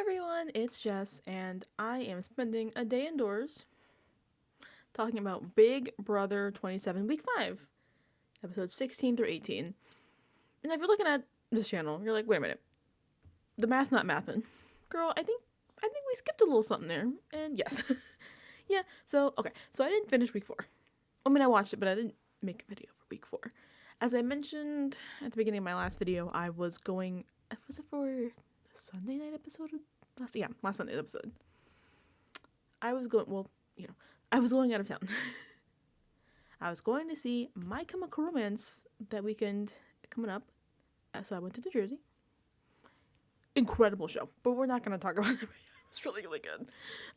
everyone, it's Jess, and I am spending a day indoors talking about Big Brother 27 Week 5, episodes 16 through 18. And if you're looking at this channel, you're like, wait a minute, the math not mathin'. Girl, I think we skipped a little something there, and yes. Yeah, so I didn't finish week 4. I mean, I watched it, but I didn't make a video for week 4. As I mentioned at the beginning of my last video, I was going, was it for the Sunday night episode? Last Sunday's episode. I was going out of town. I was going to see My Chemical Romance that weekend coming up. So I went to New Jersey. Incredible show, but we're not going to talk about it. It's really, really good.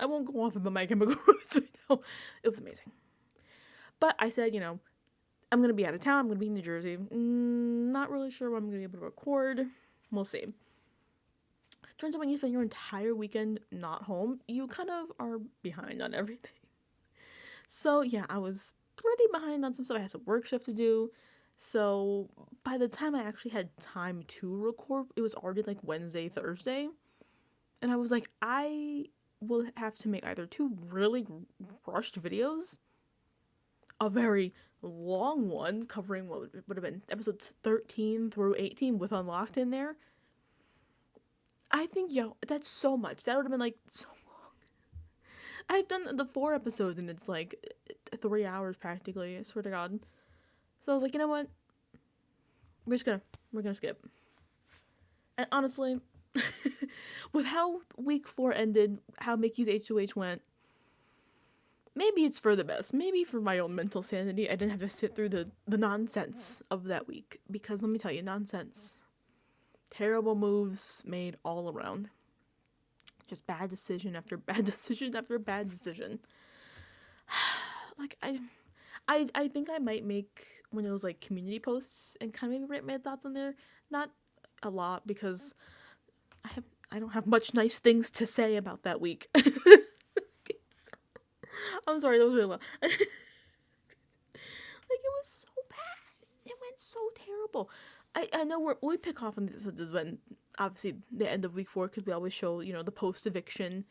I won't go off about My Chemical Romance right now. It was amazing. But I said, I'm going to be out of town. I'm going to be in New Jersey. Not really sure when I'm going to be able to record. We'll see. Turns out when you spend your entire weekend not home, you kind of are behind on everything. So yeah, I was pretty behind on some stuff. I had some work stuff to do. So by the time I actually had time to record, it was already like Wednesday, Thursday. And I was like, I will have to make either 2 really rushed videos, a very long one covering what would have been episodes 13 through 18 with Unlocked in there. I think, that's so much. That would have been like so long. I've done the 4 episodes and it's like 3 hours practically, I swear to God. So I was like, you know what? We're gonna skip. And honestly, with how week 4 ended, how Mickey's HOH went, maybe it's for the best. Maybe for my own mental sanity, I didn't have to sit through the nonsense of that week. Because let me tell you, nonsense. Terrible moves made all around. Just bad decision after bad decision after bad decision. Like, I think I might make one of those, like, community posts and kind of maybe write my thoughts on there. Not a lot, because I don't have much nice things to say about that week. I'm sorry, that was really loud. Like, it was so bad. It went so terrible. I know we pick off on the episodes when, obviously, the end of week 4, because we always show, the post-eviction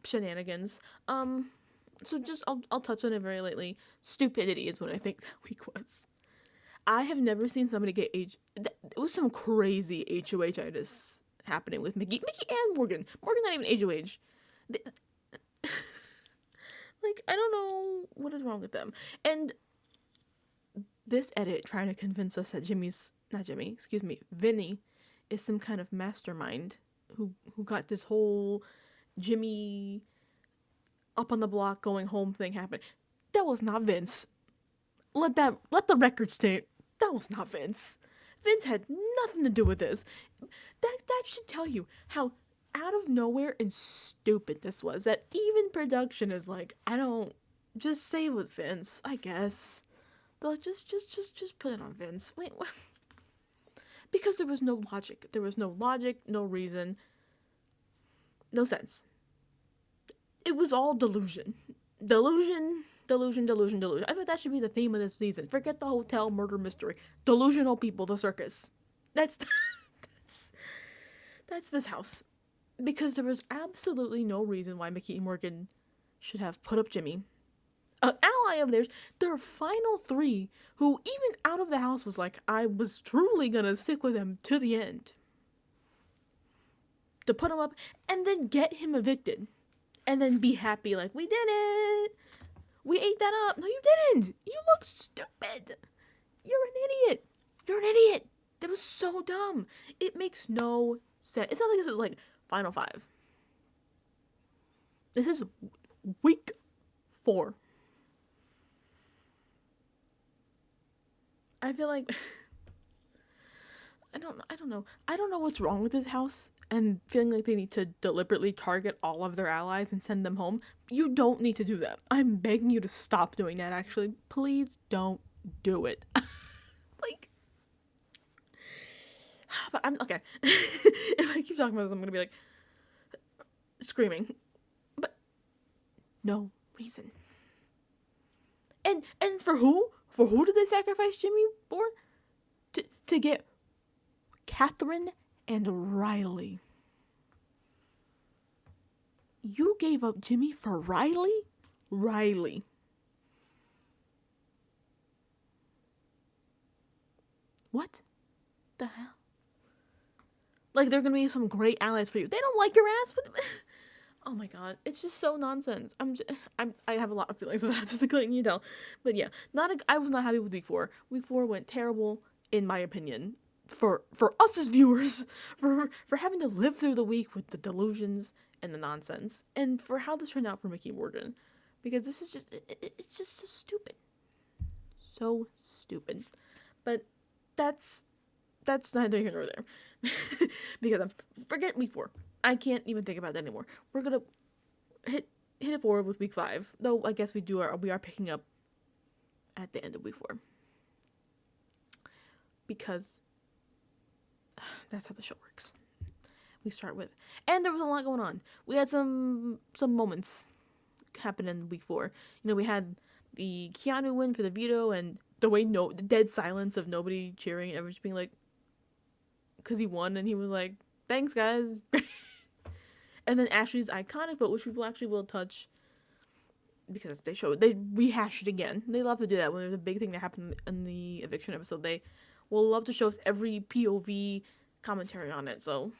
shenanigans. So just, I'll touch on it very lightly. Stupidity is what I think that week was. I have never seen somebody get it was some crazy HOH-itis happening with Mickey and Morgan. Morgan not even HOH. Like, I don't know what is wrong with them. And this edit trying to convince us that Vinny is some kind of mastermind who got this whole Jimmy up on the block going home thing happen. That was not Vince. Let the record state that was not Vince. Vince had nothing to do with this. That should tell you how out of nowhere and stupid this was. That even production is like, I don't, just say it was Vince, I guess. They'll just put it on Vince. Wait, what? Because there was no logic. There was no logic, no reason, no sense. It was all delusion. Delusion. I thought that should be the theme of this season. Forget the hotel murder mystery. Delusional people, the circus. That's this house. Because there was absolutely no reason why Mickey and Morgan should have put up Jimmy. An ally of theirs, their final 3, who even out of the house was like, I was truly gonna stick with him to the end. To put him up and then get him evicted. And then be happy like, we did it! We ate that up! No, you didn't! You look stupid! You're an idiot! That was so dumb. It makes no sense. It's not like this was like Final 5. This is week 4. I feel like I don't know. I don't know what's wrong with this house and feeling like they need to deliberately target all of their allies and send them home. You don't need to do that. I'm begging you to stop doing that, actually. Please don't do it. Like, but I'm okay. If I keep talking about this, I'm gonna be like screaming. But no reason. And for who? For who did they sacrifice Jimmy for? To get Catherine and Riley. You gave up Jimmy for Riley? Riley. What the hell? Like, they're gonna be some great allies for you. They don't like your ass? Oh my god, it's just so nonsense. I have a lot of feelings about that, just letting you know. But yeah, I was not happy with week 4. Week 4 went terrible, in my opinion. For us as viewers, for having to live through the week with the delusions and the nonsense, and for how this turned out for Mickey Morgan, because this is just it's just so stupid. But that's neither here nor there, because forget week 4. I can't even think about that anymore. We're gonna hit it forward with week 5, though. I guess we are picking up at the end of week 4, because that's how the show works. We start with, and there was a lot going on. We had some moments happen in week 4. We had the Keanu win for the veto, and the dead silence of nobody cheering, and everyone's being like, because he won, and he was like, "Thanks, guys." And then Ashley's iconic vote, which people actually will touch, because they rehash it again. They love to do that when there's a big thing that happened in the eviction episode. They will love to show us every POV commentary on it, so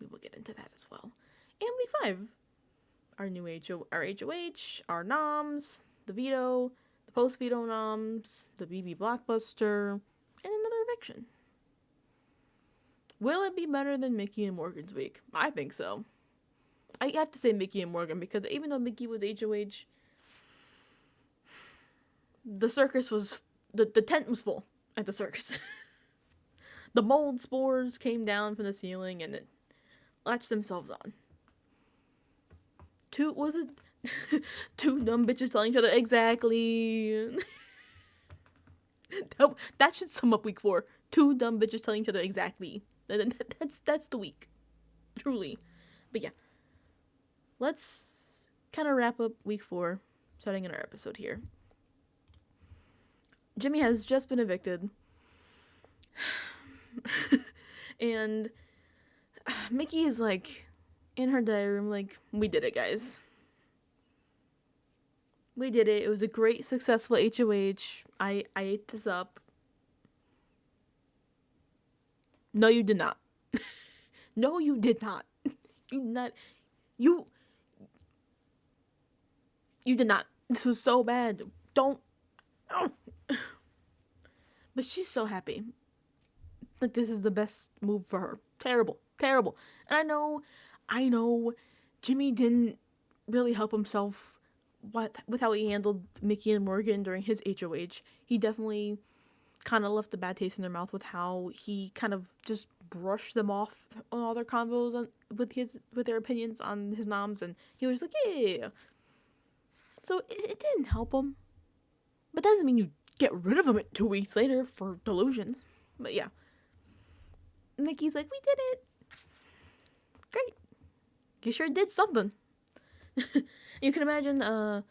we will get into that as well. And week 5, our new HOH, our noms, the veto, the post-veto noms, the BB blockbuster, and another eviction. Will it be better than Mickey and Morgan's week? I think so. I have to say Mickey and Morgan, because even though Mickey was HOH, the circus was, the tent was full at the circus. The mold spores came down from the ceiling and it latched themselves on. Two dumb bitches telling each other exactly. That should sum up week 4. 2 dumb bitches telling each other exactly. That's the week. Truly. But yeah. Let's kind of wrap up week 4, starting in our episode here. Jimmy has just been evicted. And Mickey is like in her diary room, like, we did it, guys. We did it. It was a great, successful HOH. I ate this up. No, you did not. No, you did not. You did not. This was so bad. Don't. Oh. But she's so happy. Like, this is the best move for her. Terrible. And I know Jimmy didn't really help himself with how he handled Mickey and Morgan during his HOH. He definitely kind of left a bad taste in their mouth with how he kind of just brushed them off on all their convos with their opinions on his noms, and he was like, yeah. So it didn't help him. But that doesn't mean you get rid of him 2 weeks later for delusions. But yeah. Mickey's like, we did it. Great. You sure did something. You can imagine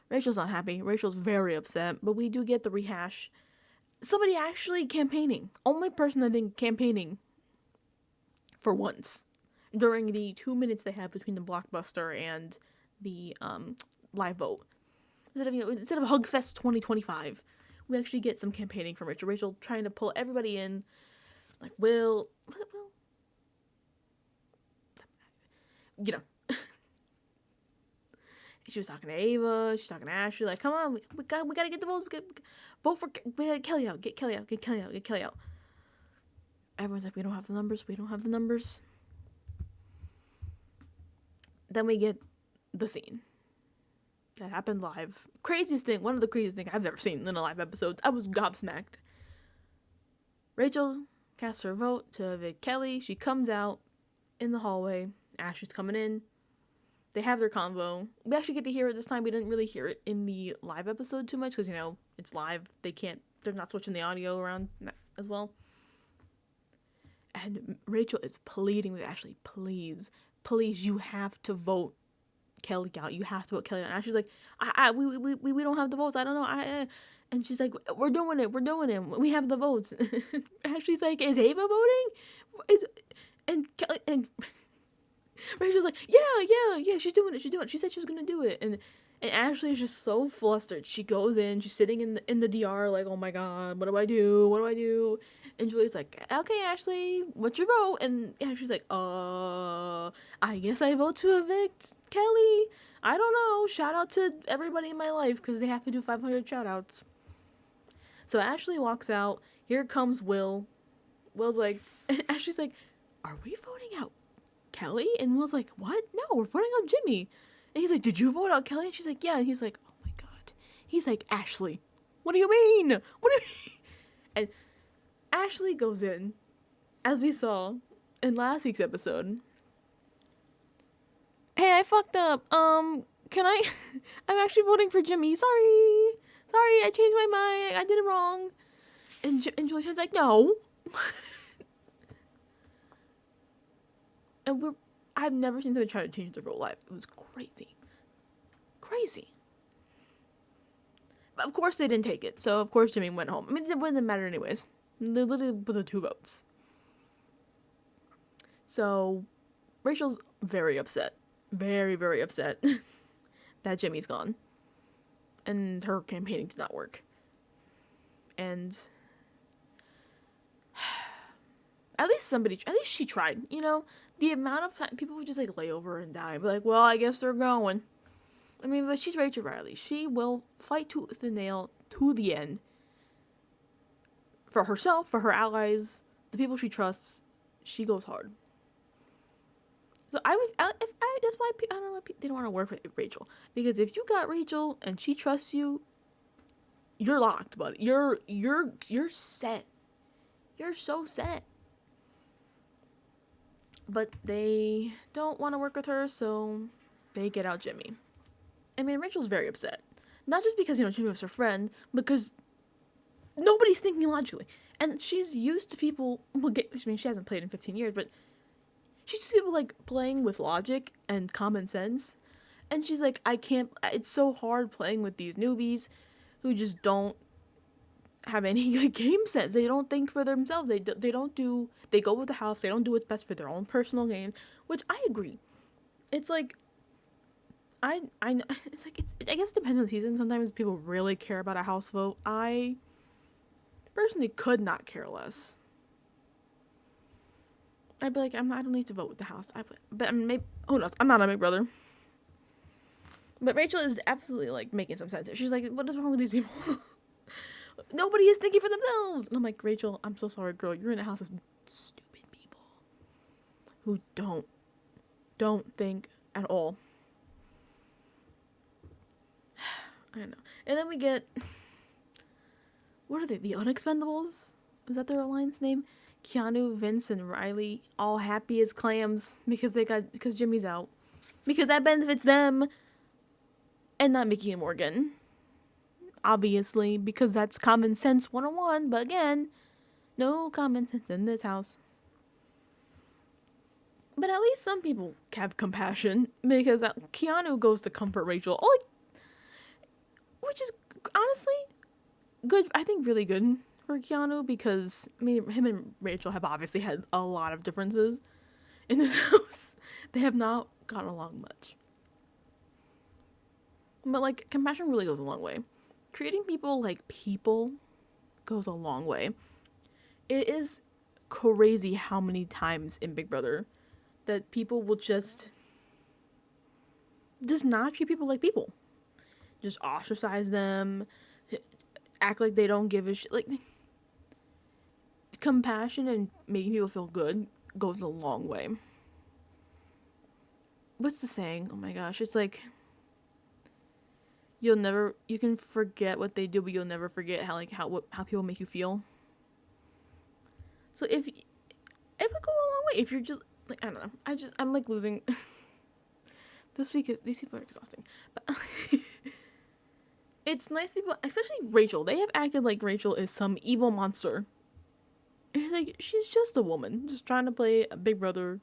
Rachel's not happy. Rachel's very upset. But we do get the rehash. Somebody actually campaigning. Only person I think campaigning for once during the 2 minutes they have between the blockbuster and the live vote. Instead of Hugfest 2025, we actually get some campaigning from Rachel. Rachel trying to pull everybody in. Like, was it Will? She was talking to Ava. She's talking to Ashley. Like, come on, we gotta get the votes. Vote for Kelly out. Get Kelly out. Everyone's like, we don't have the numbers. Then we get the scene that happened live. One of the craziest things I've ever seen in a live episode. I was gobsmacked. Rachel casts her vote to evict Kelly. She comes out in the hallway. Ashley's coming in. They have their convo. We actually get to hear it this time. We didn't really hear it in the live episode too much because, it's live. They're not switching the audio around as well. And Rachel is pleading with Ashley, please, you have to vote Kelly out. You have to vote Kelly out. And Ashley's like, we don't have the votes. I don't know. And she's like, we're doing it. We have the votes. Ashley's like, is Ava voting? And Kelly, and Rachel's like, yeah, she's doing it. She said she was gonna do it, and Ashley is just so flustered. She goes in, she's sitting in the DR like, oh my god, what do I do? What do I do? And Julie's like, okay, Ashley, what's your vote? And Ashley's like, I guess I vote to evict Kelly. I don't know. Shout out to everybody in my life because they have to do 500 shout outs. So Ashley walks out. Here comes Will. Will's like, and Ashley's like, are we voting out Kelly? And Will's like, what? No, we're voting out Jimmy. And he's like, did you vote out Kelly? And she's like, yeah. And he's like, oh my god. He's like, Ashley, what do you mean? What do you mean? And Ashley goes in, as we saw in last week's episode. Hey, I fucked up. Can I? I'm actually voting for Jimmy. Sorry, I changed my mind. I did it wrong. And Julie's like, no. And I've never seen somebody try to change their vote live. It was crazy. But of course they didn't take it. So of course Jimmy went home. I mean, it wouldn't matter anyways. They literally put the 2 votes. So Rachel's very upset. Very, very upset that Jimmy's gone. And her campaigning did not work. And at least she tried, you know? The amount of time people would just like lay over and die. Be like, well, I guess they're going. I mean, but she's Rachel Riley. She will fight tooth and nail to the end. For herself, for her allies, the people she trusts, she goes hard. So that's why I don't know why they don't want to work with Rachel, because if you got Rachel and she trusts you, you're locked, buddy. You're set. You're so set. But they don't want to work with her, so they get out Jimmy. I mean, Rachel's very upset. Not just because, Jimmy was her friend, because nobody's thinking logically. And she's used to people, she hasn't played in 15 years, but she's used to people, like, playing with logic and common sense. And she's like, it's so hard playing with these newbies who just don't have any like, game sense. They don't think for themselves. They go with the house. They don't do what's best for their own personal gain, which I agree. It's like, I guess it depends on the season. Sometimes people really care about a house vote. I personally could not care less. I'd be like, I don't need to vote with the house. But I mean, maybe, who knows? I'm not a Big Brother. But Rachel is absolutely like making some sense. She's like, what is wrong with these people? Nobody is thinking for themselves. And I'm like, Rachel, I'm so sorry, girl. You're in a house of stupid people who don't think at all. I don't know. And then we get, what are they? The Unexpendables? Is that their alliance name? Keanu, Vince, and Riley, all happy as clams because Jimmy's out. Because that benefits them. And not Mickey and Morgan. Obviously, because that's common sense 101. But again, no common sense in this house. But at least some people have compassion. Because Keanu goes to comfort Rachel. Which is honestly good. I think really good for Keanu. Because, I mean, him and Rachel have obviously had a lot of differences in this house. They have not gotten along much. But, like, compassion really goes a long way. Treating people like people goes a long way. It is crazy how many times in Big Brother that people will just not treat people like people. Just ostracize them, act like they don't give a shit. Like, compassion and making people feel good goes a long way. What's the saying? Oh my gosh, it's like, you can forget what they do, but you'll never forget how people make you feel. So it would go a long way if you're just like, I don't know. I'm like losing. This week, these people are exhausting. But it's nice people, especially Rachel. They have acted like Rachel is some evil monster. And it's like, she's just a woman, just trying to play a Big Brother,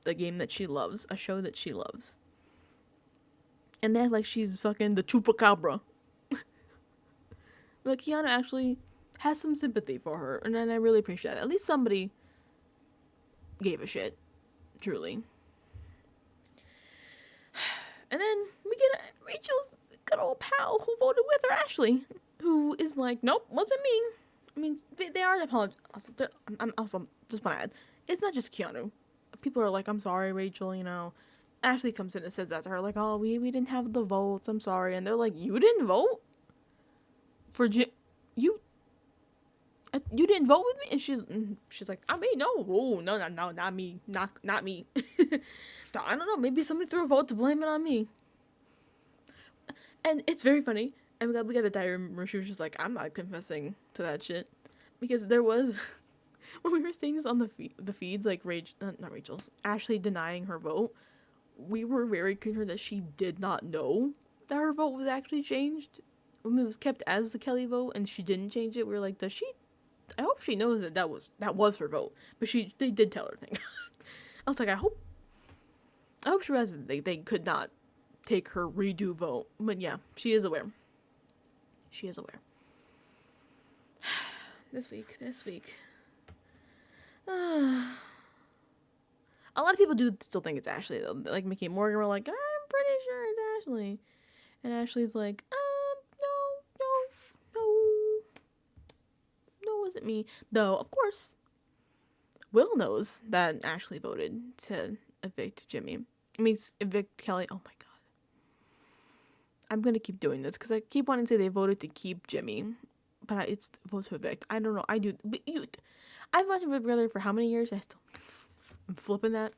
the game that she loves, a show that she loves. And they act like she's fucking the chupacabra. But Keanu actually has some sympathy for her, and I really appreciate that. At least somebody gave a shit. Truly. And then we get Rachel's good old pal who voted with her, Ashley, who is like, nope, wasn't me. I mean, they are apologizing. I'm also, just want to add, it's not just Keanu. People are like, I'm sorry, Rachel, you know. Ashley comes in and says that to her, like, oh, we didn't have the votes, I'm sorry. And they're like, you didn't vote? For you didn't vote with me? And she's like, I mean, no, oh, no, not me, not me. I don't know, maybe somebody threw a vote to blame it on me. And it's very funny. And we got the diary where she was just like, I'm not confessing to that shit. Because there was, when we were seeing this on the feeds, like not Rachel's, Ashley denying her vote, we were very clear that she did not know that her vote was actually changed. When it was kept as the Kelly vote and she didn't change it, we were like, does she? I hope she knows that that was her vote. But they did tell her thing. I was like, I hope she realizes they could not take her redo vote. But yeah, she is aware. She is aware. This week. A lot of people do still think it's Ashley, though. Like, Mickey and Morgan were like, I'm pretty sure it's Ashley. And Ashley's like, no, it wasn't me. Though, of course, Will knows that Ashley voted to evict Jimmy. I mean, evict Kelly. Oh my god. I'm going to keep doing this because I keep wanting to say they voted to keep Jimmy. But it's vote to evict. I don't know. I've watched Big Brother for how many years? I'm flipping that.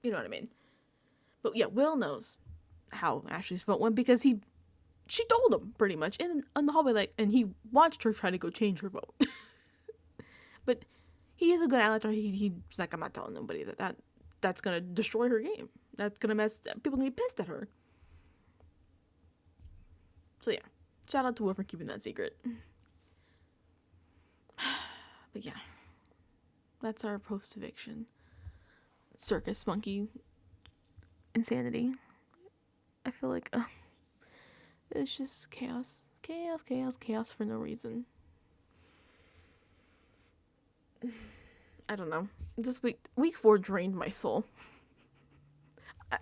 You know what I mean. But yeah, Will knows how Ashley's vote went because she told him pretty much in the hallway, like, and he watched her try to go change her vote. But he is a good ally. He's like, I'm not telling nobody that's gonna destroy her game. That's gonna people gonna be pissed at her. So yeah, shout out to Will for keeping that secret. But yeah, that's our post-eviction circus monkey insanity. I feel like it's just chaos for no reason. I don't know. This week 4 drained my soul.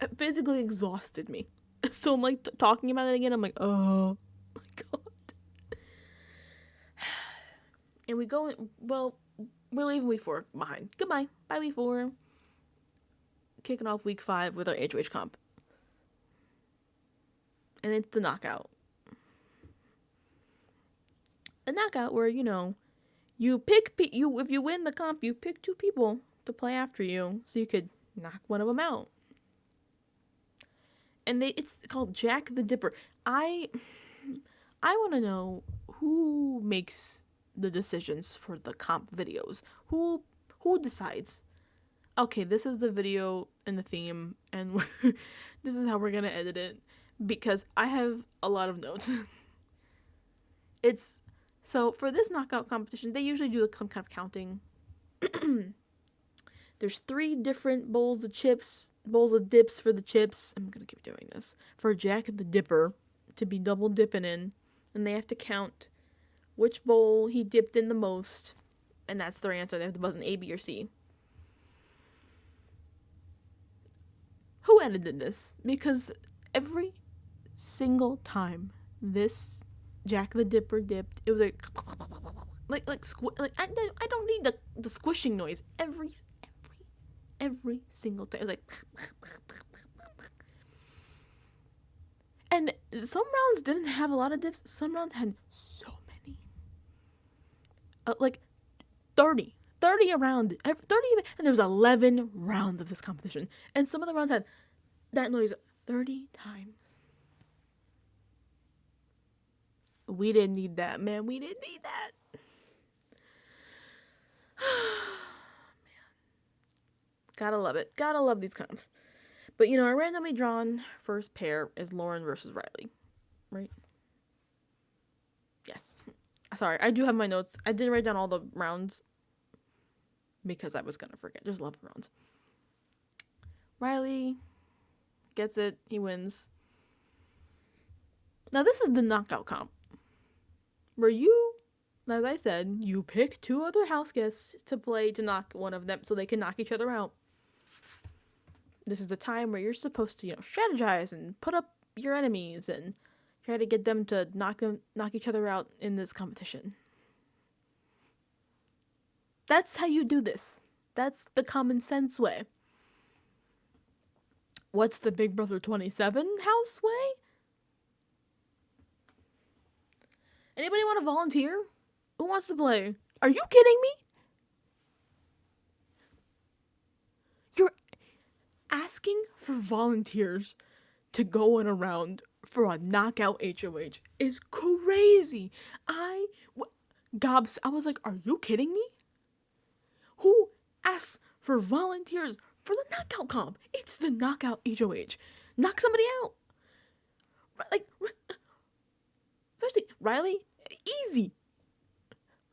It physically exhausted me. So I'm like talking about it again. I'm like, oh my god. And we go in, well, we're leaving week 4 behind. Goodbye. Bye, week 4. Kicking off week 5 with our HOH comp. And it's the knockout. A knockout where, you know, you pick, if you win the comp, you pick 2 people to play after you so you could knock one of them out. And it's called Jack the Dipper. I want to know who makes the decisions for the comp videos. Who decides? Okay, this is the video and the theme, and this is how we're gonna edit it. Because I have a lot of notes. So for this knockout competition, they usually do some kind of counting. There's 3 different bowls of dips for the chips. I'm gonna keep doing this. For Jack the Dipper to be double dipping in. And they have to count which bowl he dipped in the most. And that's their answer. They have to buzz an A, B, or C. Who edited this? Because every single time this Jack the Dipper dipped, it was like I don't need the squishing noise every single time. It was like, and some rounds didn't have a lot of dips. Some rounds had so many, like 30 a round, 30, and there was 11 rounds of this competition, and some of the rounds had that noise 30 times. We didn't need that, man. We didn't need that. Man. Gotta love it. Gotta love these comps. But, you know, our randomly drawn first pair is Lauren versus Riley. Right? Yes. Sorry, I do have my notes. I didn't write down all the rounds because I was gonna forget. There's 11 rounds. Riley gets it. He wins. Now, this is the knockout comp. Where you, as I said, you pick 2 other house guests to play to knock one of them so they can knock each other out. This is a time where you're supposed to, strategize and put up your enemies and try to get them to knock each other out in this competition. That's how you do this. That's the common sense way. What's the Big Brother 27 house way? Anybody want to volunteer? Who wants to play? Are you kidding me? You're asking for volunteers to go in a round for a knockout HOH is crazy. I was like, are you kidding me? Who asks for volunteers for the knockout comp? It's the knockout HOH. Knock somebody out. Like, especially Riley, easy.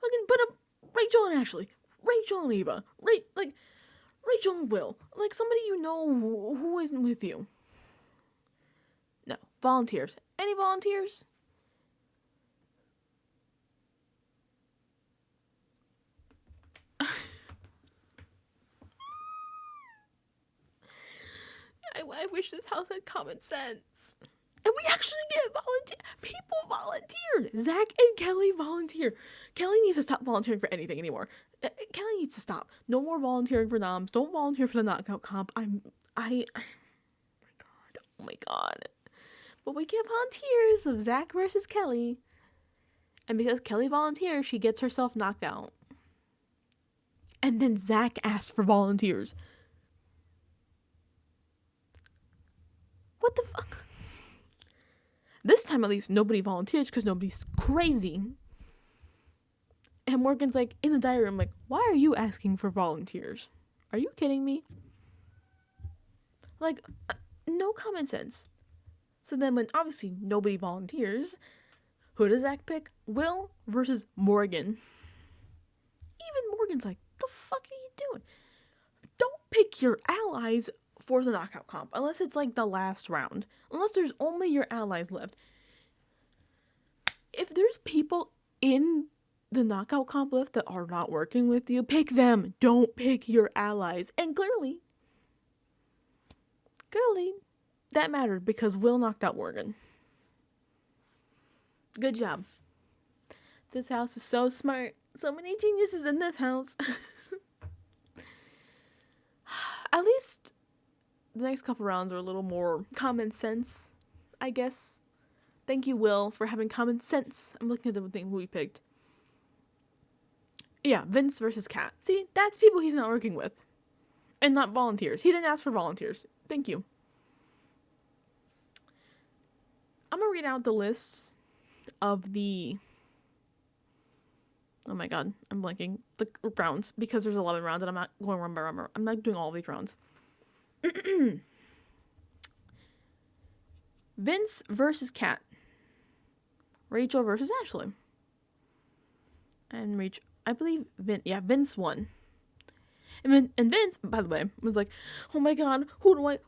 Fucking put up Rachel and Ashley, Rachel and Eva, Rachel and Will, like somebody you know who isn't with you. No, volunteers. Any volunteers? I wish this house had common sense. And we actually get people volunteered. Zach and Kelly volunteer. Kelly needs to stop volunteering for anything anymore. Kelly needs to stop. No more volunteering for noms. Don't volunteer for the knockout comp. Oh my god. But we get volunteers of Zach versus Kelly. And because Kelly volunteers, she gets herself knocked out. And then Zach asks for volunteers. What the fuck? This time, at least, nobody volunteers because nobody's crazy. And Morgan's like, in the diary room, like, why are you asking for volunteers? Are you kidding me? Like, no common sense. So then when, obviously, nobody volunteers, who does Zach pick? Will versus Morgan. Even Morgan's like, the fuck are you doing? Don't pick your allies for the knockout comp, unless it's like the last round. Unless there's only your allies left. If there's people in the knockout comp left that are not working with you, pick them. Don't pick your allies. And clearly, that mattered because Will knocked out Morgan. Good job. This house is so smart. So many geniuses in this house. At least the next couple rounds are a little more common sense, I guess. Thank you, Will, for having common sense. I'm looking at the thing who he picked. Yeah, Vince versus Kat. See, that's people he's not working with. And not volunteers. He didn't ask for volunteers. Thank you. I'm gonna read out the lists of the... Oh my god, I'm blanking. The rounds, because there's 11 rounds and I'm not going round by round. I'm not doing all of these rounds. Vince versus Kat. Rachel versus Ashley. And Rachel, I believe Vince won. And Vince, by the way, was like, "Oh my god, who do I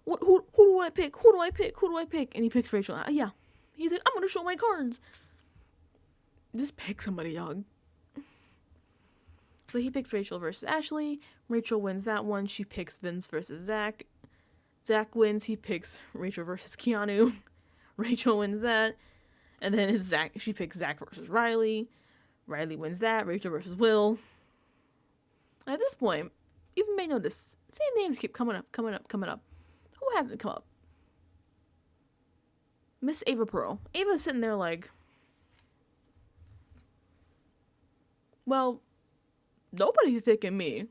pick? Who do I pick?" And he picks Rachel. Yeah. He's like, "I'm gonna show my cards." Just pick somebody, dog. So he picks Rachel versus Ashley. Rachel wins that one. She picks Vince versus Zach. Zach wins. He picks Rachel versus Keanu. Rachel wins that. And then it's Zach. She picks Zach versus Riley. Riley wins that. Rachel versus Will. At this point, you may notice, same names keep coming up. Who hasn't come up? Miss Ava Pearl. Ava's sitting there like, well, nobody's picking me.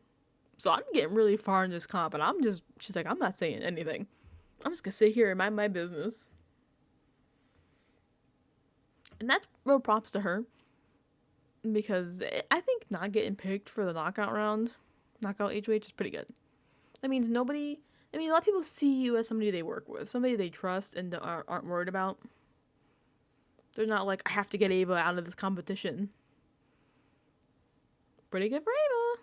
So I'm getting really far in this comp, and she's like, I'm not saying anything. I'm just gonna sit here and mind my business. And that's real props to her. Because I think not getting picked for the knockout HOH is pretty good. That means a lot of people see you as somebody they work with, somebody they trust and aren't worried about. They're not like, I have to get Ava out of this competition. Pretty good for Ava.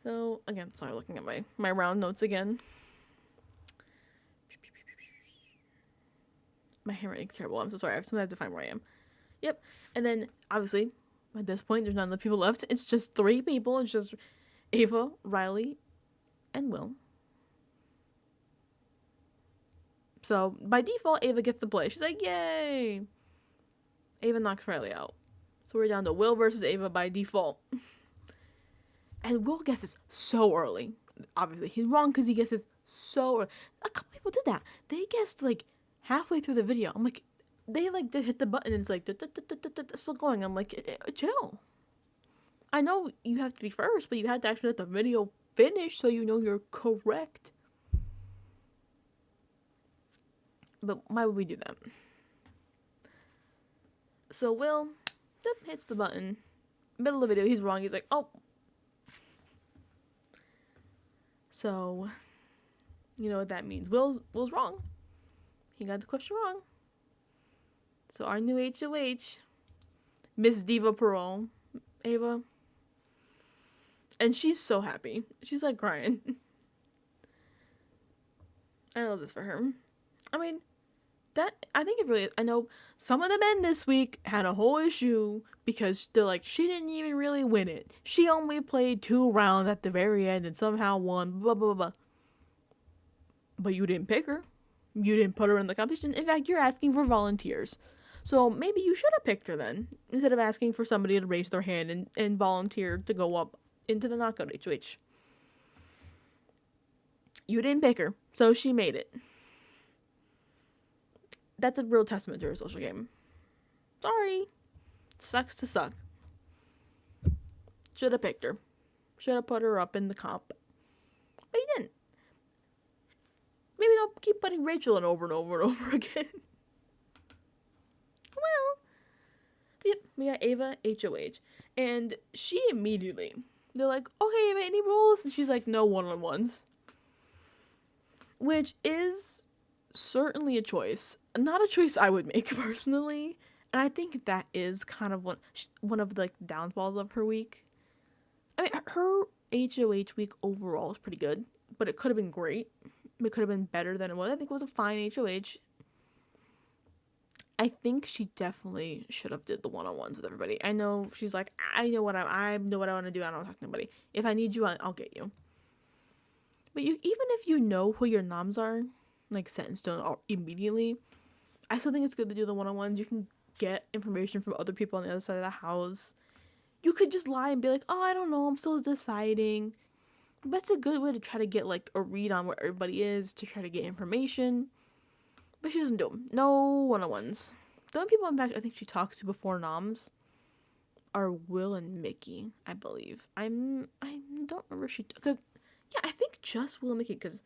So, again, sorry, looking at my round notes again. My handwriting's terrible. I'm so sorry. I sometimes have to find where I am. Yep. And then, obviously, at this point, there's not enough people left. It's just 3 people. It's just Ava, Riley, and Will. So by default, Ava gets to play. She's like, yay! Ava knocks Riley out. So we're down to Will versus Ava by default. And Will guesses so early. Obviously, he's wrong because he guesses so early. A couple people did that. They guessed like halfway through the video. I'm like, they like just hit the button and it's like still going. I'm like, chill. I know you have to be first, but you have to actually let the video finish so you know you're correct. But why would we do that? So Will hits the button. Middle of the video, he's wrong. He's like, oh. So, you know what that means. Will's wrong. He got the question wrong. So our new HOH, Miss Diva Parole, Ava. And she's so happy. She's like crying. I love this for her. I mean, I think it really is. I know some of the men this week had a whole issue because they're like, she didn't even really win it. She only played 2 rounds at the very end and somehow won, blah, blah, blah. But you didn't pick her. You didn't put her in the competition. In fact, you're asking for volunteers. So maybe you should have picked her then, instead of asking for somebody to raise their hand and volunteer to go up into the knockout HOH. You didn't pick her, so she made it. That's a real testament to her social game. Sorry. Sucks to suck. Should have picked her. Should have put her up in the comp. But you didn't. Maybe don't keep putting Rachel in over and over and over again. Well. Yep, we got Ava HOH. And she immediately, they're like, okay, Ava, any rules? And she's like, no one-on-ones. Which is certainly a choice. Not a choice I would make personally. And I think that is kind of one of the like downfalls of her week. I mean, her HOH week overall is pretty good, but it could have been great. It could have been better than it was. I think it was a fine HOH. I think she definitely should have did the one-on-ones with everybody. I know she's like, I know what I want to do. I don't talk to nobody. If I need you, I'll get you. But even if you know who your noms are, like set in stone immediately, I still think it's good to do the one-on-ones. You can get information from other people on the other side of the house. You could just lie and be like, oh, I don't know, I'm still deciding. That's a good way to try to get like a read on where everybody is, to try to get information. But she doesn't do them. No one-on-ones. The only people, in fact, I think she talks to before noms are Will and Mickey, I believe. I don't remember because yeah, I think just Will and Mickey, because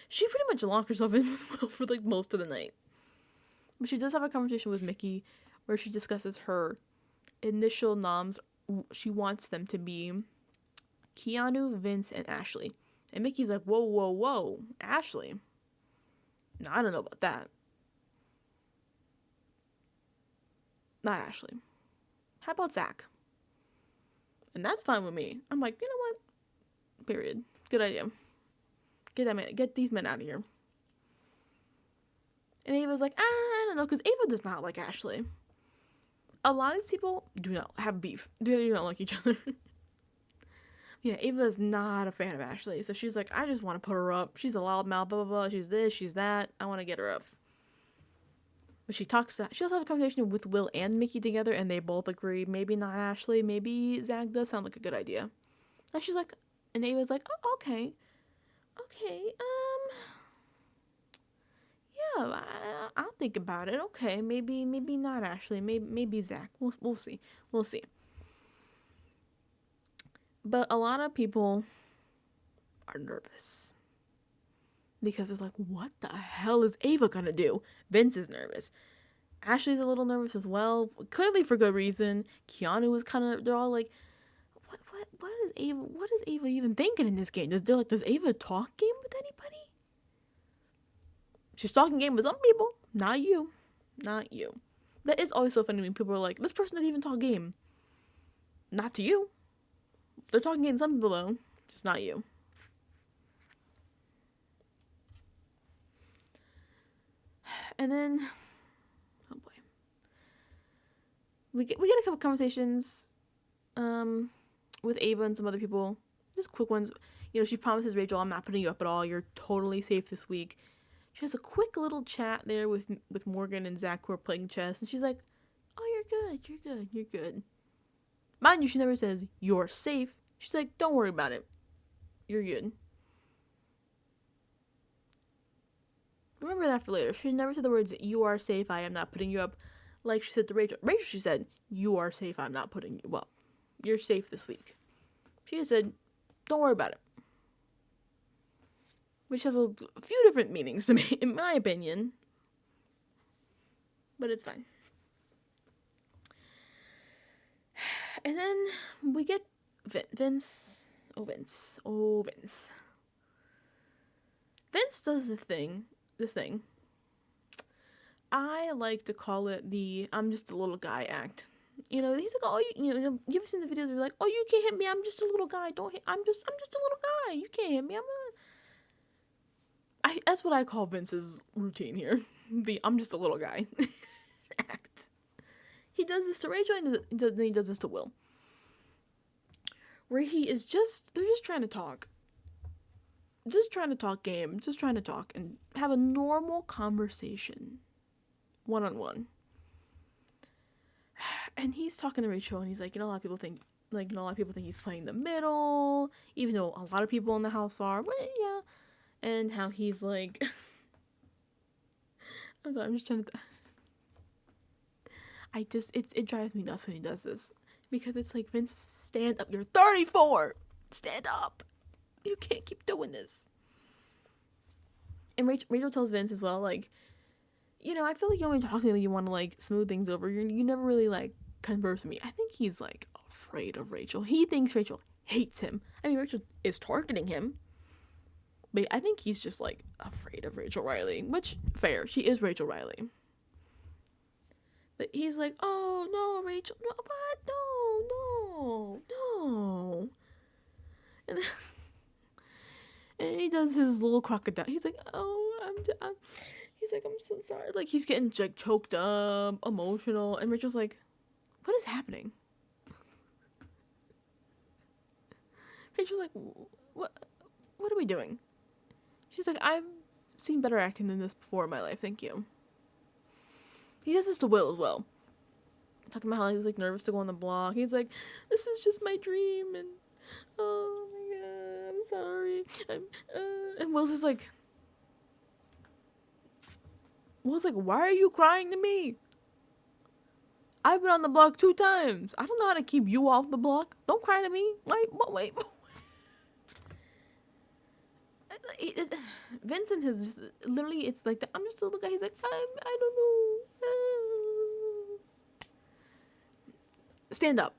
she pretty much locked herself in with Will for like most of the night. But she does have a conversation with Mickey where she discusses her initial noms. She wants them to be Keanu, Vince, and Ashley. And Mickey's like, whoa, whoa, whoa, Ashley? No, I don't know about that. Not Ashley. How about Zach? And that's fine with me. I'm like, you know what? Period. Good idea. Get these men out of here. And Ava's like, I don't know, because Ava does not like Ashley. A lot of these people do not have beef. They do not like each other. Yeah, Ava is not a fan of Ashley. So she's like, I just want to put her up. She's a loudmouth, blah, blah, blah. She's this, she's that. I want to get her up. But she also has a conversation with Will and Mickey together, and they both agree, maybe not Ashley, maybe Zach does sound like a good idea. And she's like, and Ava's like, oh, okay. Okay, yeah, I'll think about it. Okay, maybe not Ashley, maybe Zach. We'll see. We'll see. But a lot of people are nervous because it's like, what the hell is Ava gonna do? Vince is nervous. Ashley's a little nervous as well, clearly for good reason. Keanu is kind of, they're all like, what is Ava even thinking in this game? Does Ava talk game with anybody? She's talking game with some people, not you. That is always so funny when people are like, this person didn't even talk game. Not to you. They're talking game to some people though, just not you. And then, oh boy, we get a couple conversations with Ava and some other people, just quick ones. You know, she promises Rachel, I'm not putting you up at all, you're totally safe this week. She has a quick little chat there with Morgan and Zach who are playing chess, and she's like, "Oh, you're good." Mind you, she never says you're safe. She's like, "Don't worry about it. You're good." Remember that for later. She never said the words, "You are safe, I am not putting you up," like she said to Rachel. Rachel, she said, "You are safe, I'm not putting you up. You're safe this week." She said, "Don't worry about it." Which has a few different meanings to me, in my opinion. But it's fine. And then we get Vince. Vince does this thing. I like to call it the "I'm just a little guy" act. He's like, "Oh, you've seen the videos where you're like, oh, you can't hit me. I'm just a little guy. Don't hit. I'm just a little guy. You can't hit me. That's what I call Vince's routine here. The "I'm just a little guy" act. He does this to Rachel, and then he does this to Will. Where they're just trying to talk. Just trying to talk game. Just trying to talk and have a normal conversation. One-on-one. And he's talking to Rachel, and he's like, a lot of people think he's playing the middle, even though a lot of people in the house are, but yeah. And how he's like, I'm sorry, I'm just trying to, it drives me nuts when he does this, because it's like, Vince, stand up, you're 34, stand up, you can't keep doing this. And Rachel tells Vince as well, like, I feel like you only talk to me when you want to, like, smooth things over. You never really, like, converse with me. I think he's, like, afraid of Rachel. He thinks Rachel hates him. I mean, Rachel is targeting him. But I think he's just, like, afraid of Rachel Riley. Which, fair. She is Rachel Riley. But he's like, "Oh, no, Rachel. No, what? No. And then, and he does his little crocodile. He's like, "Oh, he's like, I'm so sorry." Like, he's getting, like, choked up, emotional. And Rachel's like, "What is happening?" Rachel's like, What are we doing?" She's like, "I've seen better acting than this before in my life, thank you." He does this to Will as well. Talking about how he was, like, nervous to go on the block. He's like, "This is just my dream, and oh my god, I'm sorry." And Will's just like, "Why are you crying to me? I've been on the block 2 times. I don't know how to keep you off the block. Don't cry to me." Wait. Vincent has just literally, it's like, "I'm just a little guy." He's like, I don't know. Stand up.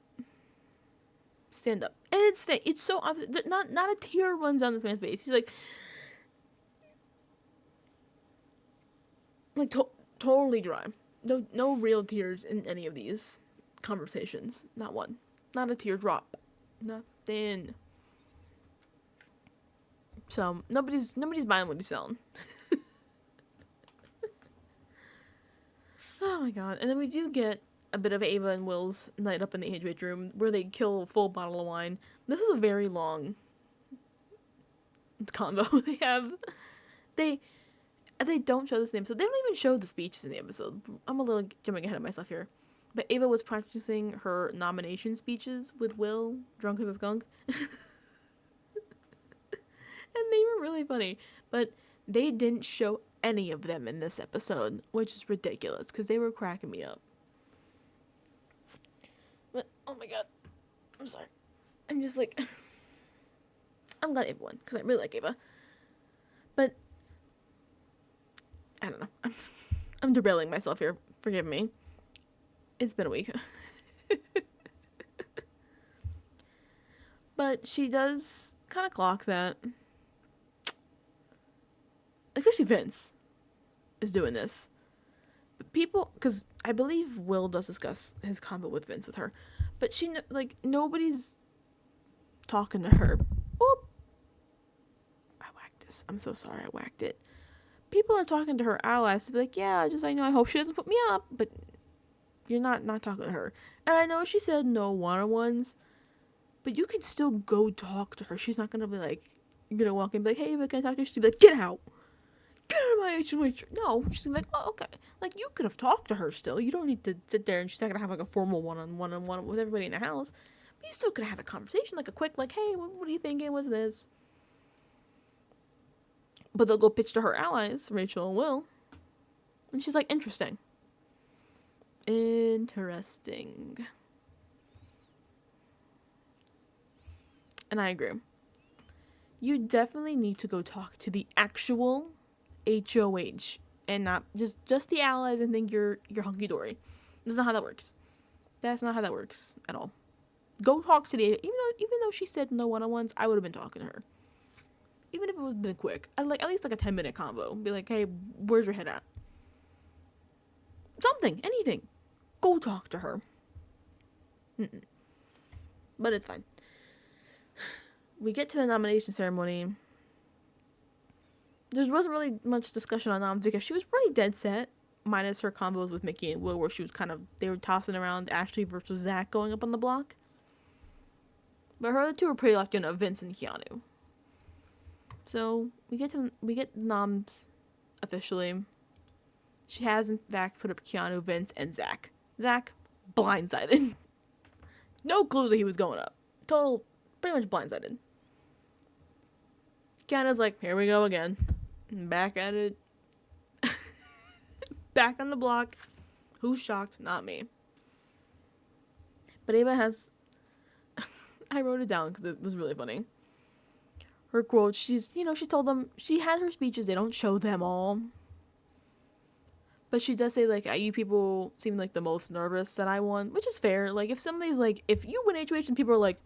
And it's so obvious. Not a tear runs down this man's face. He's like totally dry. No real tears in any of these conversations. Not one. Not a teardrop. Nothing. So nobody's buying what he's selling. Oh my god. And then we do get a bit of Ava and Will's night up in the age room where they kill a full bottle of wine. This is a very long combo they have. They don't show this in the episode. They don't even show the speeches in the episode. I'm a little jumping ahead of myself here. But Ava was practicing her nomination speeches with Will, drunk as a skunk. And they were really funny. But they didn't show any of them in this episode, which is ridiculous, because they were cracking me up. But, oh my god. I'm sorry. I'm just like, I'm glad Ava won, because I really like Ava. But, I don't know. I'm derailing myself here. Forgive me. It's been a week. But she does kind of clock that. Especially Vince is doing this. But people, because I believe Will does discuss his combo with Vince with her. But she, like, nobody's talking to her. Whoop. I whacked this. I'm so sorry I whacked it. People are talking to her allies to be like, "Yeah, I hope she doesn't put me up." But you're not talking to her. And I know she said no one-on-ones, but you can still go talk to her. She's not going to be like, you're going to walk in and be like, "Hey, but can I talk to you?" She'll be like, "Get out. Get out of my HOH. No, she's like, oh, okay. Like, you could have talked to her still. You don't need to sit there and she's not going to have, like, a formal one-on-one with everybody in the house. But you still could have had a conversation, like a quick, like, hey, what are you thinking? What's this? But they'll go pitch to her allies, Rachel and Will. And she's like, interesting. Interesting. And I agree. You definitely need to go talk to the actual HOH and not just the allies and think you're hunky-dory. That's not how that works. That's not how that works at all. Go talk to the, even though she said no one-on-ones, I would have been talking to her. Even if it was been quick. At least like a 10-minute convo. Be like, hey, where's your head at? Something, anything. Go talk to her. But it's fine. We get to the nomination ceremony. There wasn't really much discussion on noms because she was pretty dead set, minus her combos with Mickey and Will, where she was they were tossing around Ashley versus Zach going up on the block. But her other two were pretty locked in, Vince and Keanu. So we get noms officially. She has in fact put up Keanu, Vince, and Zach. Zach, blindsided. No clue that he was going up. Total, pretty much blindsided. Keanu's like, here we go again. Back at it. Back on the block. Who's shocked? Not me. But Ava has... I wrote it down because it was really funny. Her quote, she told them, she had her speeches, they don't show them all. But she does say, like, you people seem like the most nervous that I won, which is fair. Like, if somebody's like, if you win HOH and people are like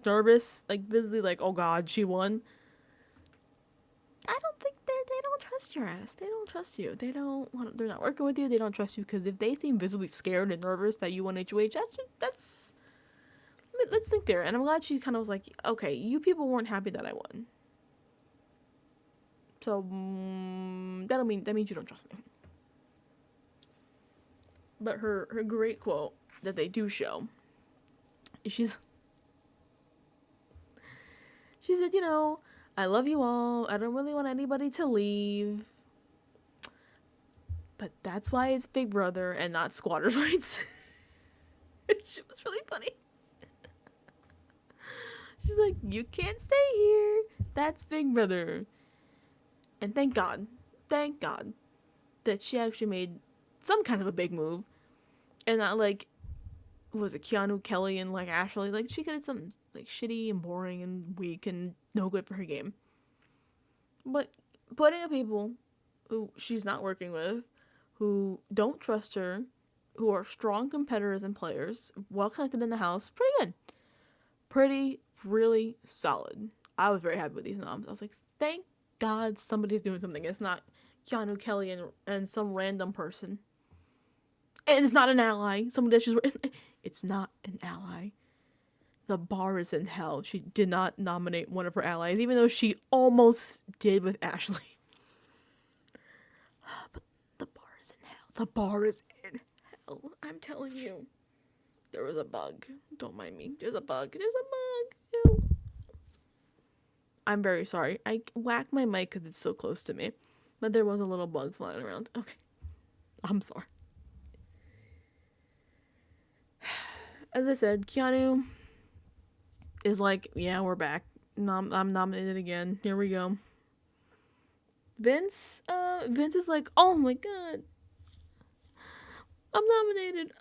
nervous, like, visibly like, oh god, she won. I don't think they don't trust your ass. They don't trust you. They're not working with you. They don't trust you because if they seem visibly scared and nervous that you won HOH, that's let's think there. And I'm glad she kind of was like, okay, you people weren't happy that I won. So that means you don't trust me. But her great quote that they do show, she said, I love you all. I don't really want anybody to leave. But that's why it's Big Brother and not squatters' rights. It was really funny. She's like, you can't stay here. That's Big Brother. And thank God that she actually made some kind of a big move. And not like, was it Keanu, Kelly, and like Ashley? Like, she could have something like shitty and boring and weak and no good for her game. But putting up people who she's not working with, who don't trust her, who are strong competitors and players, well connected in the house, pretty, really solid. I was very happy with these noms. I was like, thank God somebody's doing something. It's not Keanu, Kelly, and some random person. And it's not an ally. Somebody that's just... It's not an ally. The bar is in hell. She did not nominate one of her allies, even though she almost did with Ashley. But the bar is in hell. The bar is in hell. I'm telling you. There was a bug. Don't mind me. There's a bug. Ew. I'm very sorry. I whacked my mic because it's so close to me. But there was a little bug flying around. Okay. I'm sorry. As I said, Keanu is like, yeah, we're back. I'm nominated again. Here we go. Vince is like, oh my god. I'm nominated.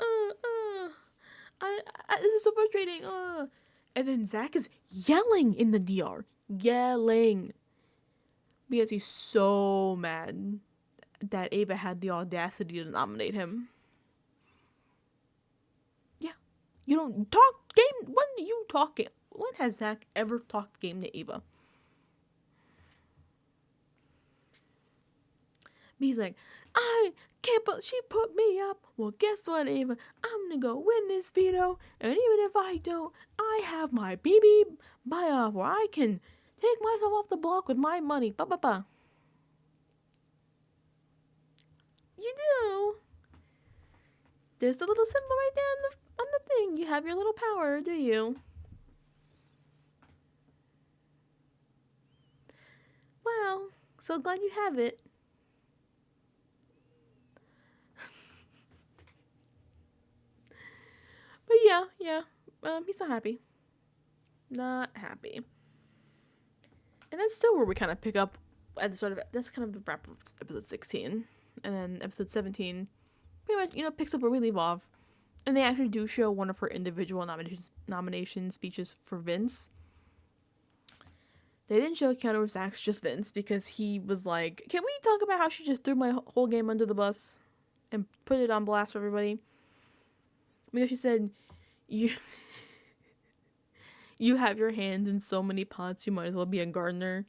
This is so frustrating. And then Zach is yelling in the DR. Yelling. Because he's so mad that Ava had the audacity to nominate him. Yeah. You don't talk game. When do you talk game? When has Zach ever talked game to Ava? He's like, I can't believe she put me up. Well, guess what, Ava? I'm gonna go win this veto. And even if I don't, I have my BB buy off where I can take myself off the block with my money. Ba. You do. There's the little symbol right there on the thing. You have your little power, do you? Well, So glad you have it. But yeah. He's not happy. Not happy. And that's still where we kind of pick up at the start of it. That's kind of the wrap of episode 16. And then episode 17 pretty much, picks up where we leave off. And they actually do show one of her individual nomination speeches for Vince. They didn't show Keanu Reeves, just Vince, because he was like, can we talk about how she just threw my whole game under the bus and put it on blast for everybody? Because she said, you have your hands in so many pots, you might as well be a gardener.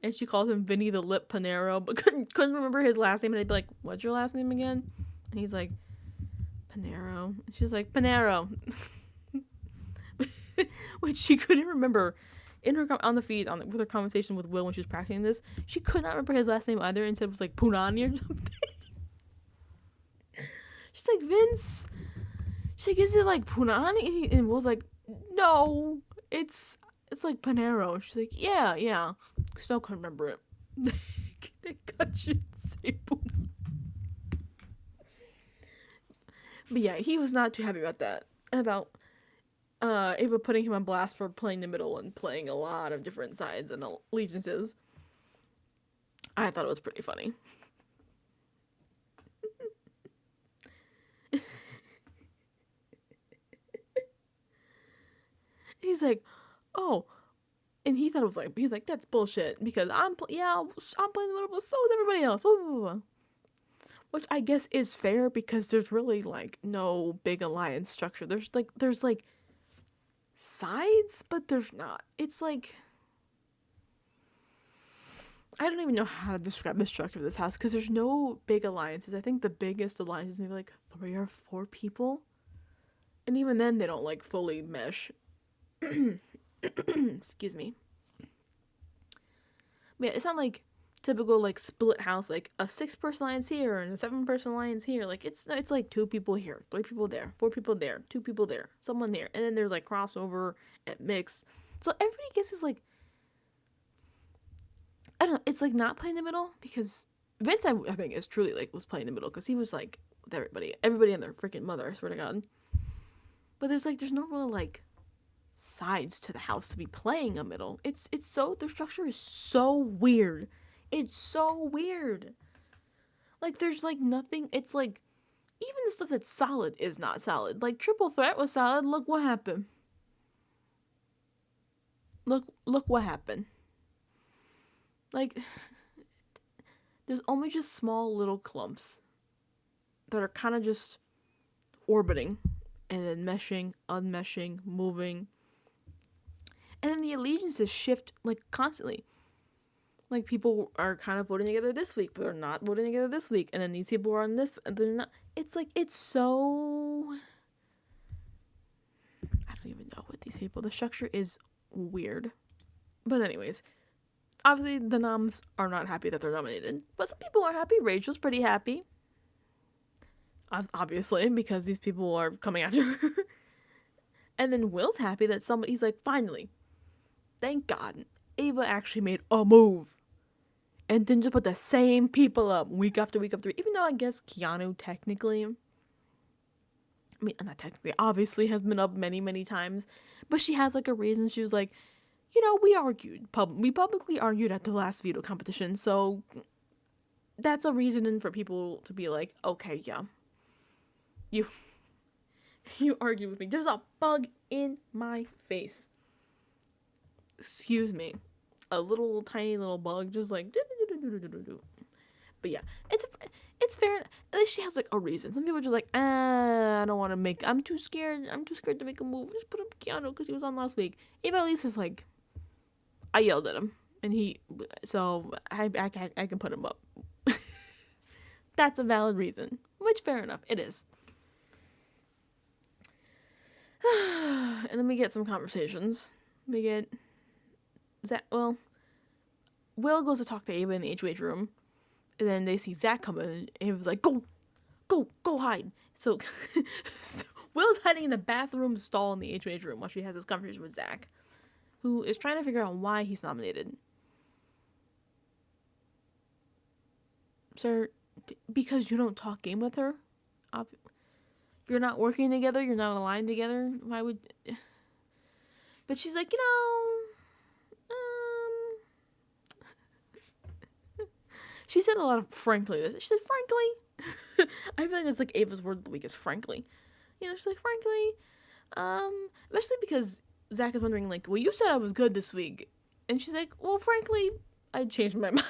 And she called him Vinny the Lip Panero, but couldn't remember his last name. And I'd be like, what's your last name again? And he's like, Panero. And she's like, Panero. Which she couldn't remember. In her on the feed with her conversation with Will when she was practicing this, she could not remember his last name either, and said it was like Punani or something. She's like, Vince. She's like, is it like Punani? And Will's like, no, it's like Panero. She's like, yeah. Still couldn't remember it. They cut you say Punani. But yeah, he was not too happy about that. About Ava putting him on blast for playing the middle and playing a lot of different sides and allegiances. I thought it was pretty funny. He's like, oh, and he thought it was like, he's like, that's bullshit because I'm playing the middle, but so is everybody else. Blah, blah, blah. Which I guess is fair because there's really like no big alliance structure. There's like sides, but there's not. It's like, I don't even know how to describe the structure of this house because there's no big alliances. I think the biggest alliance is maybe like 3 or 4 people, and even then they don't like fully mesh. Excuse me. But yeah, it's not like typical like split house, like a 6-person alliance here and a 7-person alliance here. Like it's like 2 people here, 3 people there, 4 people there, 2 people there, someone there, and then there's like crossover and mix. So everybody gets is like, I don't know, it's like not playing the middle because Vince I think is truly like was playing the middle because he was like with everybody and their freaking mother, I swear to God. But there's no real like sides to the house to be playing a middle. It's so, their structure is so weird. It's so weird. Like there's like nothing. It's like even the stuff that's solid is not solid. Like Triple Threat was solid. Look what happened. Look what happened. Like there's only just small little clumps that are kind of just orbiting and then meshing, unmeshing, moving. And then the allegiances shift like constantly. Like people are kind of voting together this week, but they're not voting together this week. And then these people are on this, and they're not. It's like, it's so, I don't even know what these people, the structure is weird. But anyways, obviously the noms are not happy that they're nominated, but some people are happy. Rachel's pretty happy. Obviously, because these people are coming after her. And then Will's happy that he's like, finally, thank God, Ava actually made a move. And didn't just put the same people up week after week after week. Even though I guess Keanu technically, not technically, obviously has been up many, many times. But she has like a reason. She was like, we argued. We publicly argued at the last veto competition. So that's a reason for people to be like, okay, yeah. You argue with me. There's a bug in my face. Excuse me. A little tiny little bug just like but yeah, it's fair. At least she has like a reason. Some people are just like, I don't want to make, I'm too scared to make a move. Just put up Keanu because he was on last week. Ava at least is like, I yelled at him and I can put him up. That's a valid reason, which fair enough, it is. And then we get some conversations. We get Zach. Well, Will goes to talk to Ava in the HOH room, and then they see Zach come in, and Ava's like, go hide. So Will's hiding in the bathroom stall in the HOH room while she has this conversation with Zach, who is trying to figure out why he's nominated. Sir, because you don't talk game with her? You're not working together? You're not aligned together? Why would... But she's like, she said a lot of frankly. She said frankly. I feel like that's like Ava's word of the week is frankly. She's like, frankly. Especially because Zach is wondering, like, well, you said I was good this week. And she's like, well, frankly, I changed my mind.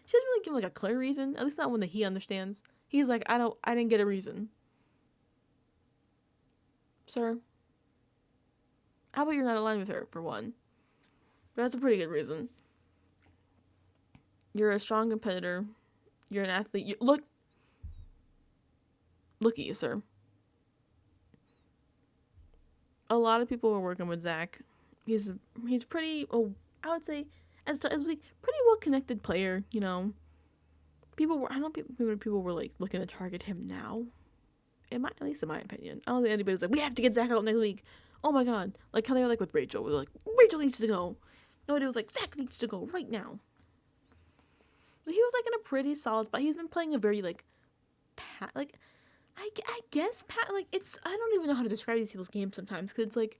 She doesn't really give, like, a clear reason. At least not one that he understands. He's like, I didn't get a reason. Sir, how about you're not aligned with her, for one? That's a pretty good reason. You're a strong competitor. You're an athlete. Look at you, sir. A lot of people were working with Zach. He's pretty, I would say, as a pretty well connected player. People were like looking to target him now. At least in my opinion, I don't think anybody's like, we have to get Zach out next week. Oh my god, like how they were like with Rachel. We're like, Rachel needs to go. Nobody was like, Zach needs to go right now. But he was like in a pretty solid spot. He's been playing a very like, I guess like it's, I don't even know how to describe these people's games sometimes because it's like,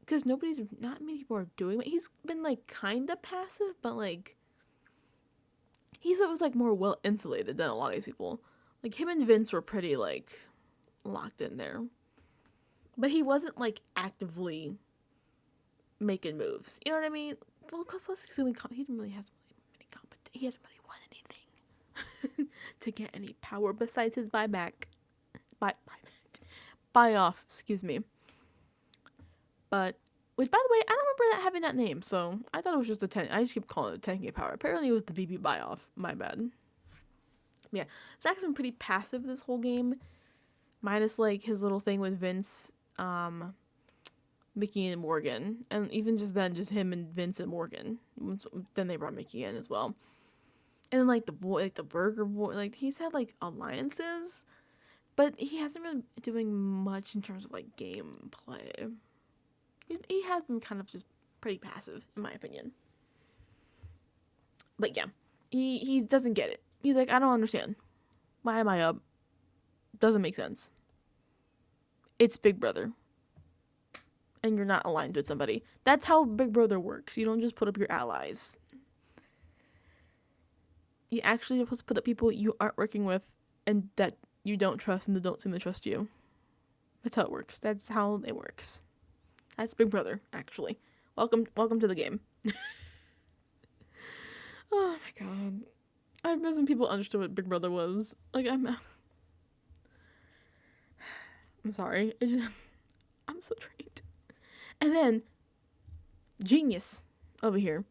because not many people are doing it. He's been like kind of passive, but like was like more well insulated than a lot of these people. Like him and Vince were pretty like locked in there, but he wasn't like actively making moves. You know what I mean? Well, because he didn't really have many he hasn't really won anything to get any power besides his buy off. Excuse me. But which, by the way, I don't remember that having that name, so I thought it was just a 10. I just keep calling it a 10k power. Apparently, it was the BB buy off. My bad. Yeah, Zach's been pretty passive this whole game, minus like his little thing with Vince, Mickey and Morgan, and even just then, just him and Vince and Morgan. Then they brought Mickey in as well, and then like the boy, like the Burger Boy, like he's had like alliances, but he hasn't been doing much in terms of like gameplay. He has been kind of just pretty passive, in my opinion. But yeah, he doesn't get it. He's like, I don't understand. Why am I up? Doesn't make sense. It's Big Brother. And you're not aligned with somebody. That's how Big Brother works. You don't just put up your allies. You actually are supposed to put up people you aren't working with and that you don't trust and that don't seem to trust you. That's how it works. That's how it works. That's Big Brother, actually. Welcome to the game. Oh my god. I miss when people understood what Big Brother was. Like, I'm sorry. I'm so trained. And then, Genius over here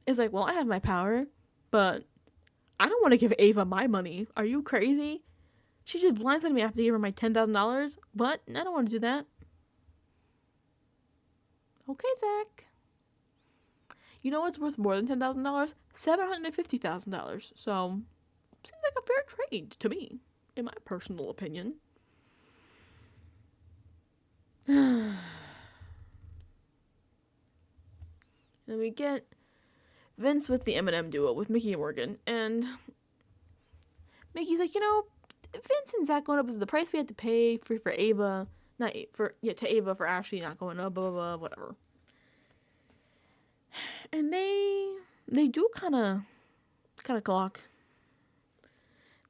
is like, well, I have my power, but I don't want to give Ava my money. Are you crazy? She just blindsided me after to give her my $10,000. But I don't want to do that. Okay, Zach. You know what's worth more than $10,000? $750,000. So, seems like a fair trade to me, in my personal opinion. Then we get Vince with the Eminem duo with Mickey and Morgan, and Mickey's like, Vince and Zach going up is the price we had to pay for Ava, to Ava for Ashley not going up, blah blah blah, whatever. And they do kind of clock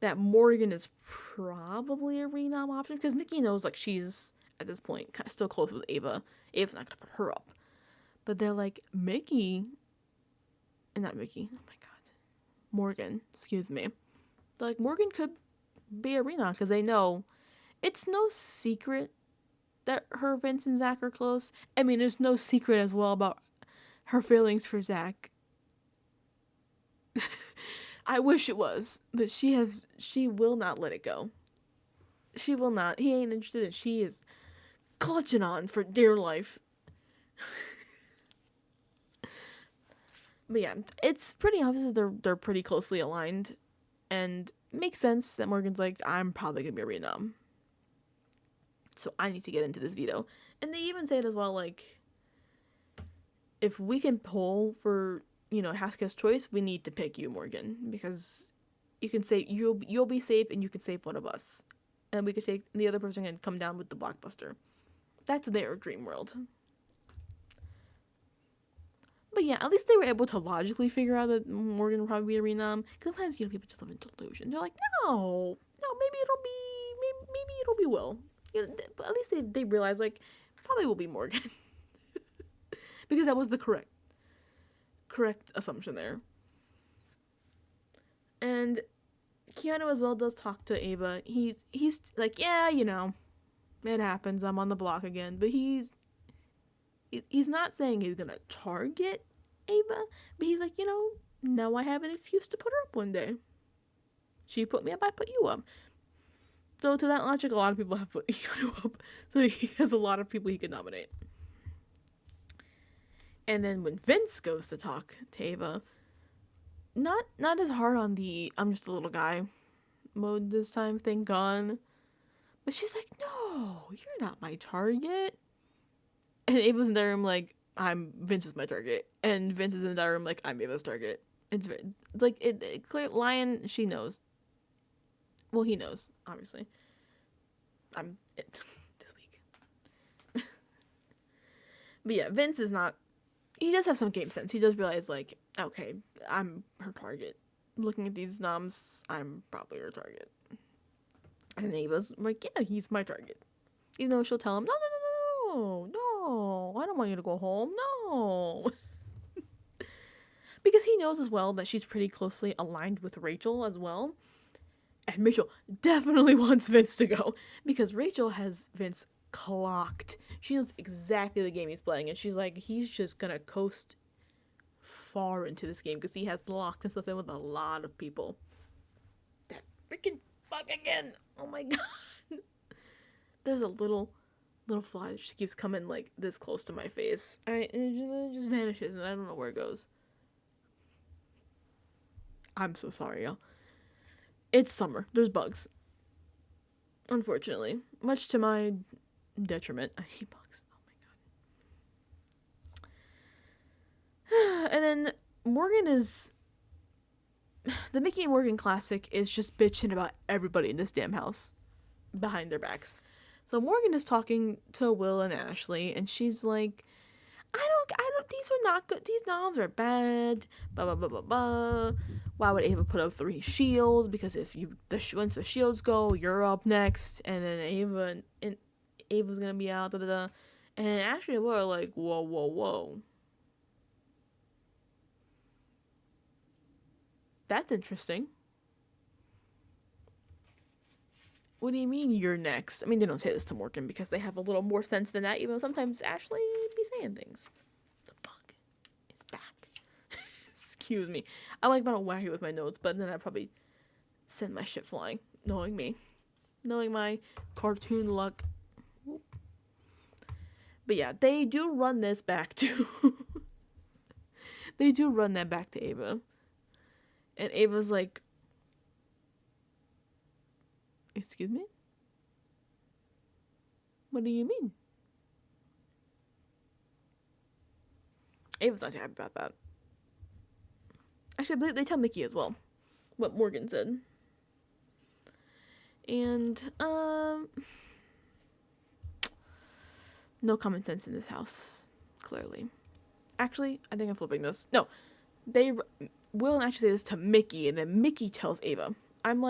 that Morgan is probably a renom option because Mickey knows like she's at this point kind of still close with Ava. Ava's not gonna put her up, but they're like Morgan, excuse me. They're like Morgan could be a renom because they know it's no secret that her Vince and Zach are close. I mean, there's no secret as well about her feelings for Zach. I wish it was, but she will not let it go. She will not. He ain't interested in. She is clutching on for dear life. But yeah, it's pretty obvious that they're pretty closely aligned, and makes sense that Morgan's like, I'm probably gonna be a renom, so I need to get into this veto. And they even say it as well, like, if we can pull for Haskell's choice, we need to pick you, Morgan, because you can say you'll be safe and you can save one of us, and we could take the other person and come down with the blockbuster. That's their dream world. But yeah, at least they were able to logically figure out that Morgan would probably be a renom. Because sometimes people just live in delusion. They're like, no, maybe it'll be Will. But at least they realize probably will be Morgan, because that was the correct assumption there. And Keanu as well does talk to Ava. He's like, yeah, it happens. I'm on the block again. But he's not saying he's gonna target Ava, but he's like, now I have an excuse to put her up one day. She put me up, I put you up. So to that logic, a lot of people have put Keanu up. So he has a lot of people he could nominate. And then when Vince goes to talk to Ava, not as hard on the I'm just a little guy mode this time, thank God. But she's like, no, you're not my target. And Ava's in the room like, Vince is my target. And Vince is in the room like, I'm Ava's target. It's very, clear, Lion, she knows. Well, he knows, obviously. I'm it this week. But yeah, Vince is not, he does have some game sense. He does realize, okay, I'm her target. Looking at these noms, I'm probably her target. And Ava's like, yeah, he's my target. Even though she'll tell him, no, I don't want you to go home, no. Because he knows as well that she's pretty closely aligned with Rachel as well. And Rachel definitely wants Vince to go, because Rachel has Vince clocked. She knows exactly the game he's playing, and she's like, he's just gonna coast far into this game because he has locked himself in with a lot of people. That freaking bug again! Oh my god! There's a little fly that just keeps coming this close to my face. And it just vanishes, and I don't know where it goes. I'm so sorry, y'all. It's summer. There's bugs. Unfortunately. Much to my detriment. I hate bugs. Oh my god. And then Morgan is... The Mickey and Morgan classic is just bitching about everybody in this damn house. Behind their backs. So Morgan is talking to Will and Ashley, and she's like, I don't, these are not good, these noms are bad, blah, blah, blah, blah, blah. Why would Ava put up 3 shields? Because once the shields go, you're up next, and then Ava's gonna be out, da, da, da. And Ashley and Will are like, whoa. That's interesting. What do you mean you're next? I mean, they don't say this to Morgan because they have a little more sense than that, even though sometimes Ashley be saying things. The bug is back. Excuse me. I'm about to whack it with my notes, but then I'd probably send my shit flying. Knowing me. Knowing my cartoon luck. But yeah, they do run this back to... They do run that back to Ava. And Ava's like... Excuse me? What do you mean? Ava's not happy about that. Actually, they tell Mickey as well what Morgan said. And, no common sense in this house, clearly. Actually, I think I'm flipping this. No, Will and Ashley say this to Mickey, and then Mickey tells Ava. I'm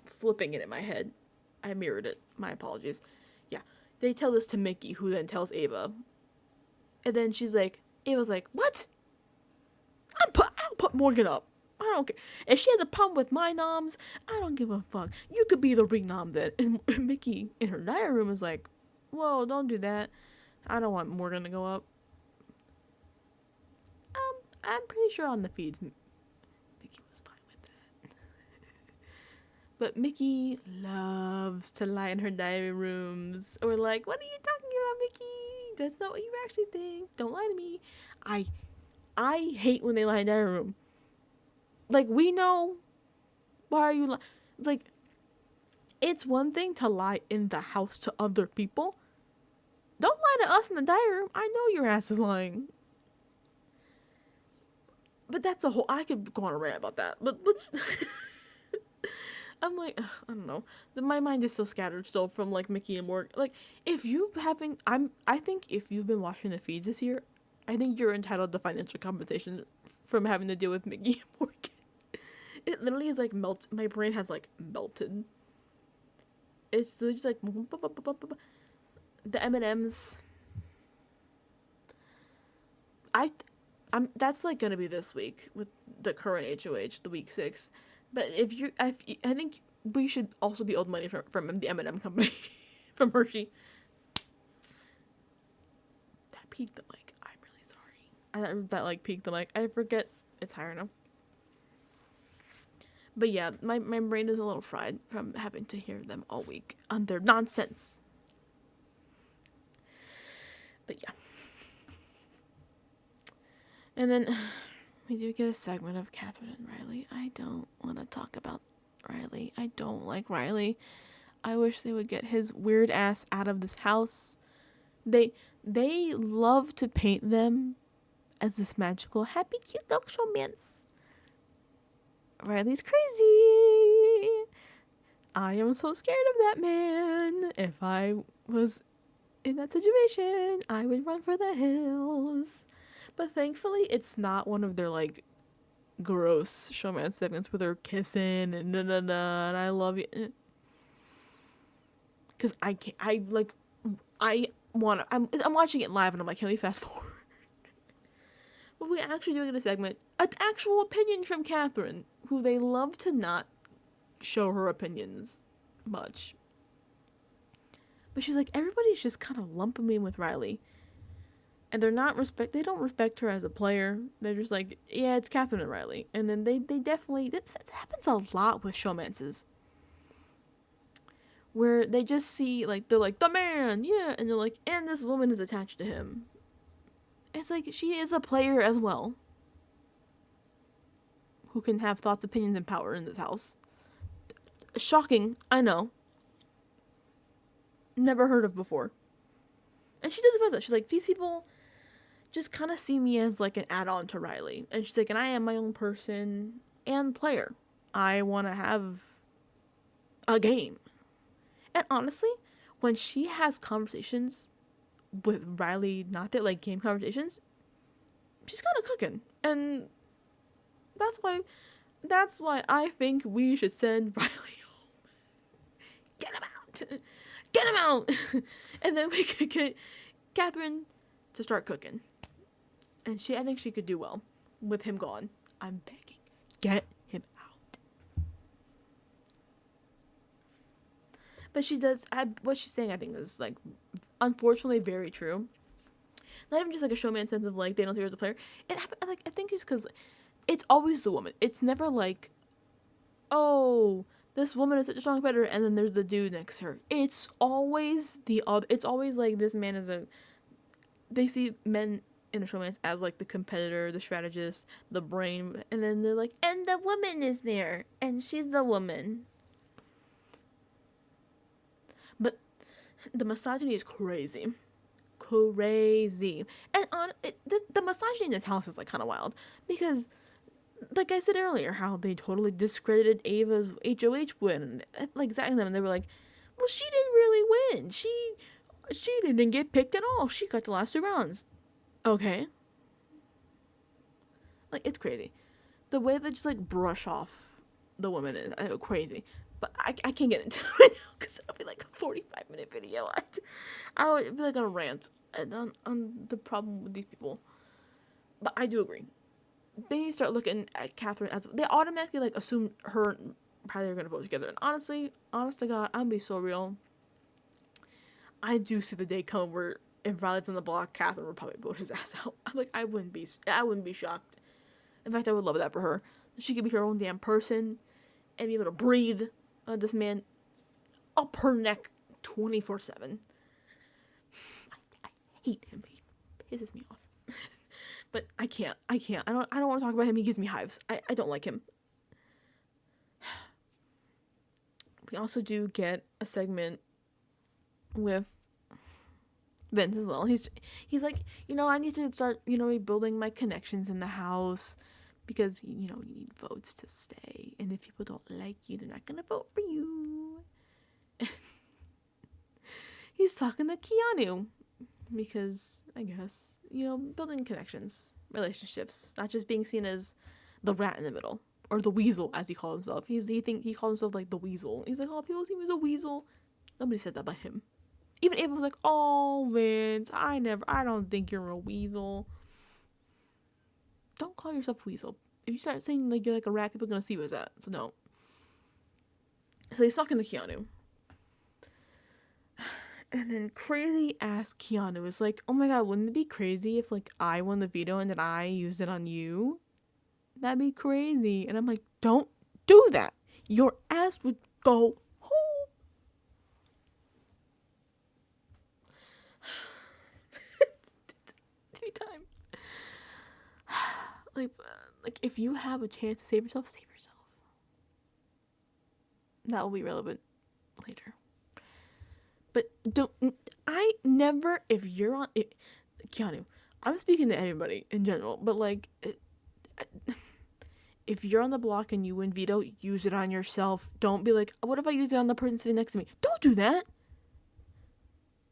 flipping it in my head. I mirrored it. My apologies. Yeah. They tell this to Mickey, who then tells Ava. And then Ava's like, what? I'll put Morgan up. I don't care. If she has a problem with my noms, I don't give a fuck. You could be the renom then. And Mickey, in her diary room, is like, whoa, don't do that. I don't want Morgan to go up. I'm pretty sure on the feeds, Mickey was fine with that. But Mickey loves to lie in her diary rooms. Or what are you talking about, Mickey? That's not what you actually think. Don't lie to me. I hate when they lie in diary room. We know. Why are you lying? It's one thing to lie in the house to other people. Don't lie to us in the diary room. I know your ass is lying. But that's a whole. I could go on a rant about that. But let's. I'm like, ugh, I don't know. My mind is still scattered still from like Mickey and Morgan. Like, if you haven't, I think if you've been watching the feeds this year, I think you're entitled to financial compensation from having to deal with Mickey and Morgan. It literally is like melt. My brain has like melted. It's literally just like the M&Ms. I'm that's like gonna be this week with the current HOH, the week 6. But if you, I think we should also be owed money from the M&M company, from Hershey. That peaked the mic. I'm really sorry. That like peaked the mic. I forget it's higher now. But yeah, my brain is a little fried from having to hear them all week on their nonsense. But yeah. And then we do get a segment of Catherine and Riley. I don't want to talk about Riley. I don't like Riley. I wish they would get his weird ass out of this house. They love to paint them as this magical, happy, cute dog showmance. Riley's crazy. I am so scared of that man. If I was in that situation, I would run for the hills. But thankfully, it's not one of their, like, gross showmance segments where they're kissing and and I love you. Because I'm watching it live and I'm like, can we fast forward? But we actually do get a segment, an actual opinion from Catherine, who they love to not show her opinions much. But she's like, everybody's just kind of lumping me in with Riley. And they don't respect her as a player. They're just like, yeah, it's Catherine and Riley. And then they definitely, that happens a lot with showmances. Where they just see, like, they're like, the man, yeah. And they're like, and this woman is attached to him. It's like, she is a player as well. Who can have thoughts, opinions, and power in this house. Shocking, I know. Never heard of before. And she does it with that. She's like, these people just kind of see me as like an add-on to Riley. And she's like, and I am my own person and player. I want to have a game. And honestly, when she has conversations with Riley, not that like game conversations, she's kind of cooking. And that's why I think we should send Riley home. Get him out. Get him out. And then we could get Catherine to start cooking. And I think she could do well with him gone. I'm begging. Get him out. But she does, what she's saying I think is like, unfortunately very true. Not even just like a showman sense of like, they don't see her as a player. I think it's because it's always the woman. It's never like, oh, this woman is such a strong competitor, and then there's the dude next to her. It's always the other. It's always like this man is they see men in a showmance as like the competitor, the strategist, the brain, and then they're like, and the woman is there, and she's the woman. But the misogyny is crazy. And the misogyny in this house is like kind of wild because, like I said earlier, how they totally discredited Ava's HOH win, like Zach and them, and they were like, well, she didn't really win. She didn't get picked at all. She got the last 2 rounds. Okay. Like, it's crazy. The way they just, like, brush off the woman is crazy. But I can't get into it right now because it'll be like a 45-minute video. I would be like on a rant on the problem with these people. But I do agree. They need to start looking at Catherine as, they automatically like assume her and Riley are gonna vote together. And honestly, honest to God, I'm gonna be so real. I do see the day come where if Riley's on the block, Catherine would probably vote his ass out. I'm like, I wouldn't be shocked. In fact, I would love that for her. She could be her own damn person and be able to breathe. This man up her neck 24/7. I hate him. He pisses me off. But I can't. I don't want to talk about him. He gives me hives. I don't like him. We also do get a segment with Vince as well. He's like, I need to start, rebuilding my connections in the house because you know you need votes to stay, and if people don't like you, they're not gonna vote for you. He's talking to Keanu because I guess, you know, building connections, relationships, not just being seen as the rat in the middle or the weasel as he called himself. He called himself like the weasel. He's like, oh, people see me as a weasel. Nobody said that about him. Even Ava was like, oh, Vince, I don't think you're a weasel. Don't call yourself a weasel. If you start saying like you're like a rat, people are gonna see you as that. So no. So he's talking to Keanu. And then crazy ass Keanu is like, oh my god, wouldn't it be crazy if like I won the veto and then I used it on you? That'd be crazy. And I'm like, don't do that. Your ass would go home. Tea time. Like if you have a chance to save yourself, save yourself. That will be relevant later. But if you're on it, Keanu, I'm speaking to anybody in general, but like, if you're on the block and you win veto, use it on yourself. Don't be like, what if I use it on the person sitting next to me? Don't do that.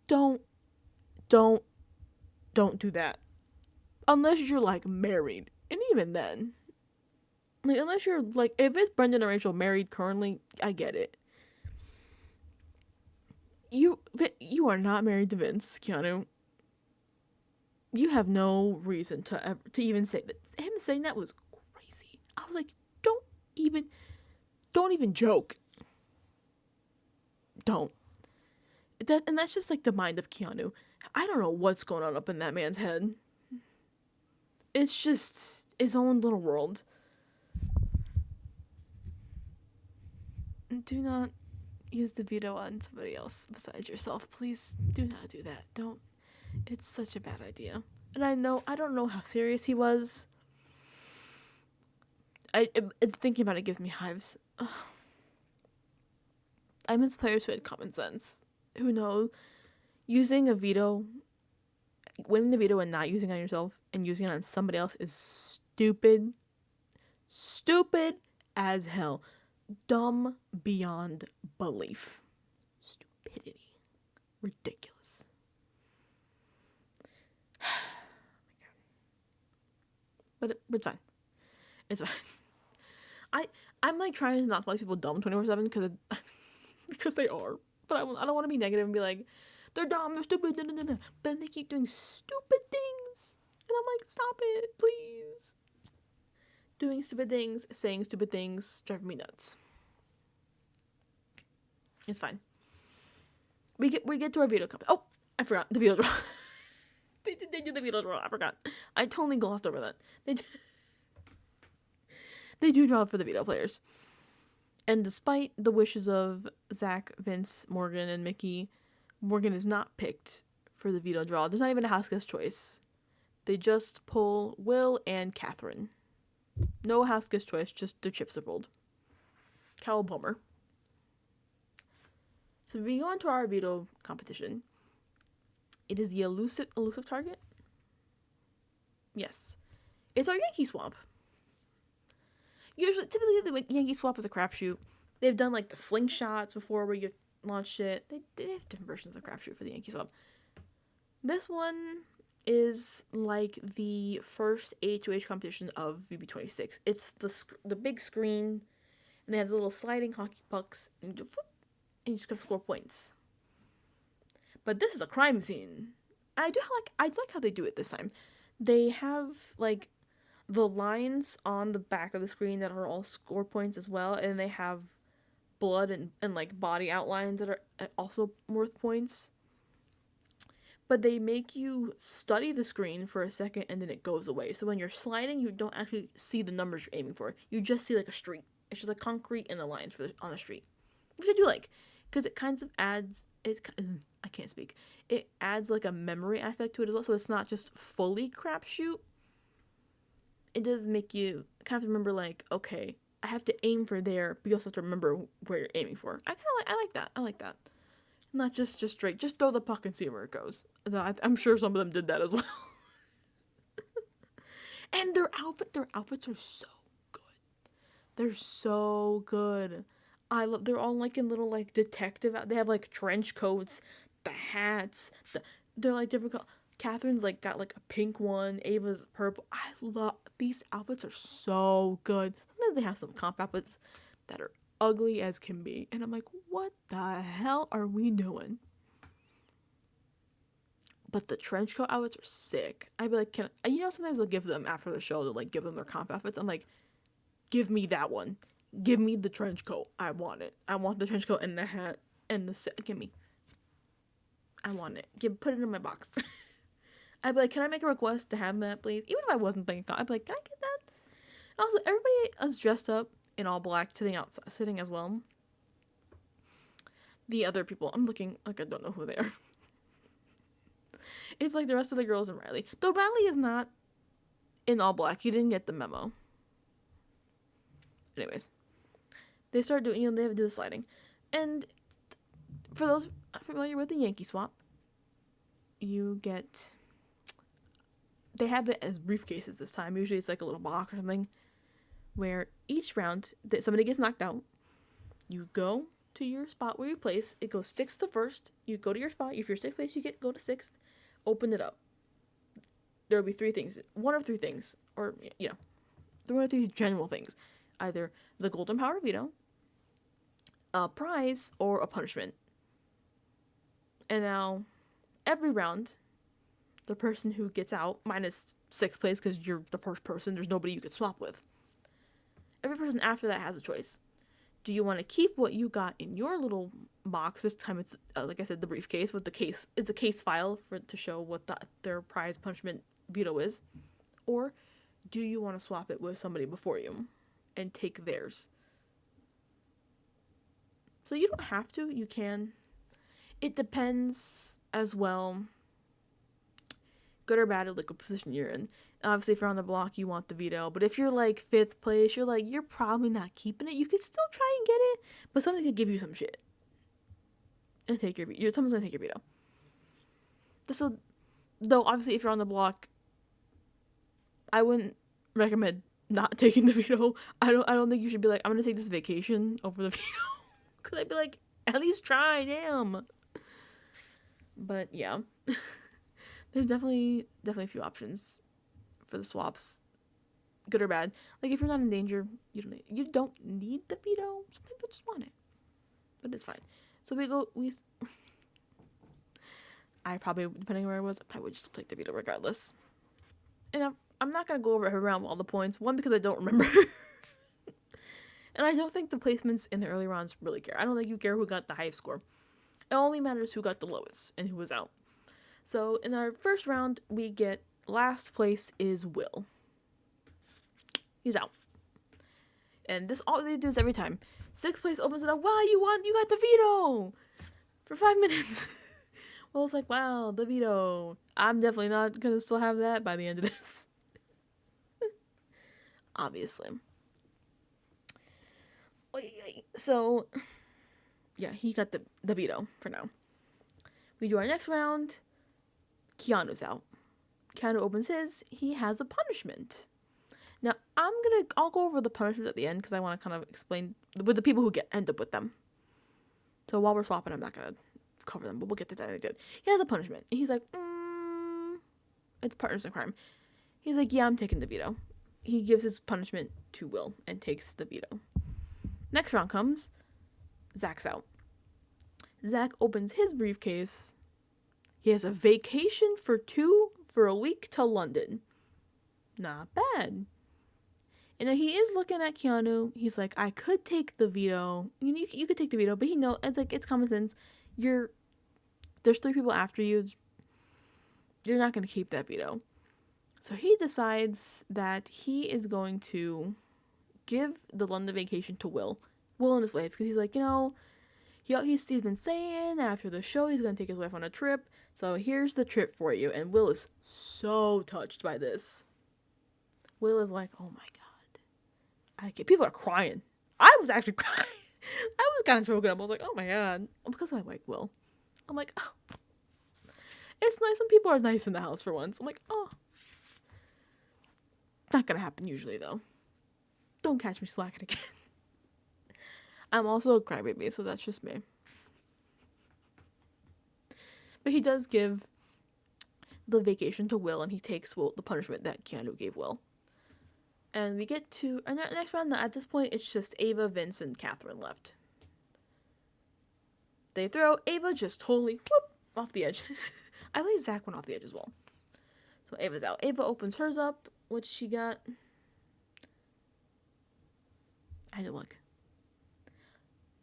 Don't do that. Unless you're like married. And even then, like, unless you're like, if it's Brendan and Rachel married currently, I get it. You are not married to Vince, Keanu. You have no reason to even say that. Him saying that was crazy. I was like, don't even joke. Don't. And that's just like the mind of Keanu. I don't know what's going on up in that man's head. It's just his own little world. Do not use the veto on somebody else besides yourself. Please do not do that. Don't. It's such a bad idea. And I don't know how serious he was. Thinking about it gives me hives. Ugh. I miss players who had common sense. Who know using a veto, winning the veto and not using it on yourself and using it on somebody else is stupid. Stupid as hell. Dumb beyond belief. Stupidity. Ridiculous. But it's fine. It's fine. I'm like trying to not call people dumb 24/7 because they are. But I don't want to be negative and be like, they're dumb, they're stupid, But then they keep doing stupid things. And I'm like, stop it, please. Doing stupid things, saying stupid things, driving me nuts. It's fine. We get to our veto company. Oh, I forgot the veto draw. they do the veto draw. I forgot. I totally glossed over that. They do draw for the veto players. And despite the wishes of Zach, Vince, Morgan, and Mickey, Morgan is not picked for the veto draw. There's not even a house guest choice. They just pull Will and Catherine. No house guest choice, just their chips are rolled. Carol Plummer. So we go into our veto competition. It is the elusive target. Yes. It's our Yankee Swap. Typically, the Yankee Swap is a crapshoot. They've done like the slingshots before where you launch it. They have different versions of the crapshoot for the Yankee Swap. This one is like the first H2H competition of BB26. It's the big screen, and they have the little sliding hockey pucks, and you just gotta score points. But this is a crime scene. I like how they do it this time. They have like the lines on the back of the screen that are all score points as well, and they have blood and like body outlines that are also worth points. But they make you study the screen for a second and then it goes away. So when you're sliding, you don't actually see the numbers you're aiming for. You just see like a street. It's just like concrete and the lines on the street, which I do like because it kind of adds. I can't speak. It adds like a memory aspect to it as well. So it's not just fully crapshoot. It does make you kind of remember, like, okay, I have to aim for there, but you also have to remember where you're aiming for. I like that. Not just straight, just throw the puck and see where it goes. I'm sure some of them did that as well. And their outfits are so good. They're so good. They're all like in little like detective, they have like trench coats, the hats, they're like different Catherine's like got like a pink one, Ava's purple. I love these outfits, are so good. Sometimes they have some comp outfits that are ugly as can be, and I'm like, what the hell are we doing? But the trench coat outfits are sick. I'd be like, sometimes they'll give them after the show, they'll like give them their comp outfits. I'm like, give me that one. Give me the trench coat. I want it. I want the trench coat and the hat and the give me. I want it. Put it in my box. I'd be like, can I make a request to have that, please? Even if I wasn't thinking, I'd be like, can I get that? Also, everybody is dressed up in all black sitting as well. The other people, I'm looking like I don't know who they are. It's like the rest of the girls in Riley. Though Riley is not in all black. He didn't get the memo. Anyways. They start doing, they have to do the sliding. And for those familiar with the Yankee swap, they have it as briefcases this time. Usually it's like a little box or something, where each round that somebody gets knocked out, you go to your spot where you place. It goes 6th to 1st. You go to your spot. If you're 6th place, go to 6th. Open it up. There will be 3 things. One of 3 things. Or, one of 3 general things. Either the golden power veto, a prize, or a punishment. And now, every round, the person who gets out, minus 6th place because you're the first person, there's nobody you could swap with. Every person after that has a choice. Do you want to keep what you got in your little box? This time it's, like I said, the briefcase with the case. It's a case file to show what their prize, punishment, veto is. Or do you want to swap it with somebody before you and take theirs? So you don't have to. You can. It depends as well. Good or bad, like what position you're in. Obviously, if you're on the block, you want the veto. But if you're like 5th place, you're probably not keeping it. You could still try and get it, but something could give you some shit and take your veto. Someone's gonna take your veto. So, though, obviously, if you're on the block, I wouldn't recommend not taking the veto. I don't think you should be like, I'm gonna take this vacation over the veto, because I'd be like, at least try, damn. But yeah, there's definitely a few options for the swaps, good or bad. Like if you're not in danger, you don't need the veto. Some people just want it, but it's fine. So I probably, depending on where I was, I would just take the veto regardless. And I'm not gonna go over every round all the points. One, because I don't remember, and I don't think the placements in the early rounds really care. I don't think you care who got the highest score. It only matters who got the lowest and who was out. So in our first round, we get last place is Will. He's out. And this, all they do is every time. 6th place opens it up. Wow, you got the veto for 5 minutes. Will's like, wow, the veto. I'm definitely not gonna still have that by the end of this. Obviously. So, yeah, he got the veto for now. We do our next round. Keanu's out. Keanu opens his. He has a punishment. Now, I'll go over the punishments at the end because I want to kind of explain with the people who end up with them. So while we're swapping, I'm not going to cover them, but we'll get to that. He has a punishment. He's like, it's partners in crime. He's like, yeah, I'm taking the veto. He gives his punishment to Will and takes the veto. Next round comes. Zach's out. Zach opens his briefcase. He has a vacation for a week to London. Not bad. And then he is looking at Keanu. He's like, I could take the veto. You could take the veto, but it's common sense. There's 3 people after you. You're not going to keep that veto. So he decides that he is going to give the London vacation to Will. Will and his wife, because he's like, he's been saying after the show he's going to take his wife on a trip. So here's the trip for you. And Will is so touched by this. Will is like, oh my God. People are crying. I was actually crying. I was kind of choking up. I was like, oh my God. Because I like Will. I'm like, oh. It's nice when people are nice in the house for once. I'm like, oh. not gonna happen usually, though. Don't catch me slacking again. I'm also a crybaby, so that's just me. But he does give the vacation to Will, and he takes Will the punishment that Keanu gave Will. And we get to our next round. At this point, it's just Ava, Vince, and Catherine left. They throw. Ava just totally whoop off the edge. I believe Zach went off the edge as well. So Ava's out. Ava opens hers up. What she got? I had to look.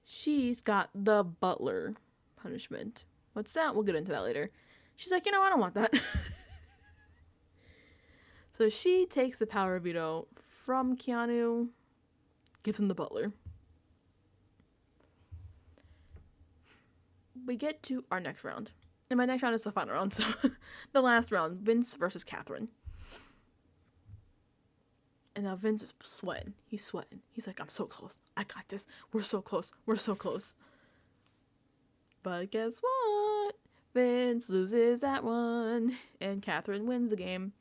She's got the butler punishment. What's that? We'll get into that later. She's like, I don't want that. So she takes the power veto from Keanu, gives him the butler. We get to our next round. And my next round is the final round, so the last round, Vince versus Catherine. And now Vince is sweating. He's sweating. He's like, I'm so close. I got this. We're so close. We're so close. But guess what? Vince loses that one. And Catherine wins the game.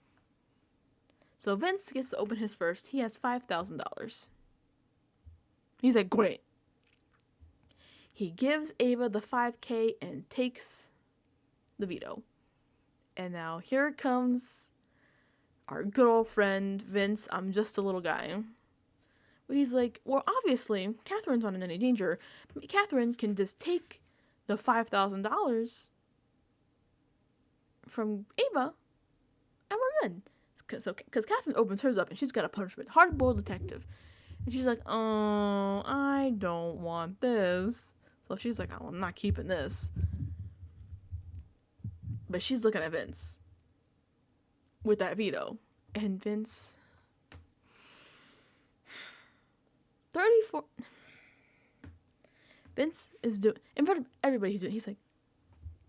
So Vince gets to open his first. He has $5,000. He's like, great. He gives Ava the $5,000 and takes the veto. And now here comes our good old friend, Vince. I'm just a little guy. But he's like, well, obviously, Catherine's not in any danger. Catherine can just take the $5,000 from Ava, and we're good. Because Catherine opens hers up, and she's got a punishment. Hard-boiled detective. And she's like, oh, I don't want this. So she's like, oh, I'm not keeping this. But she's looking at Vince with that veto. And Vince... 34... Vince is doing... In front of everybody he's like,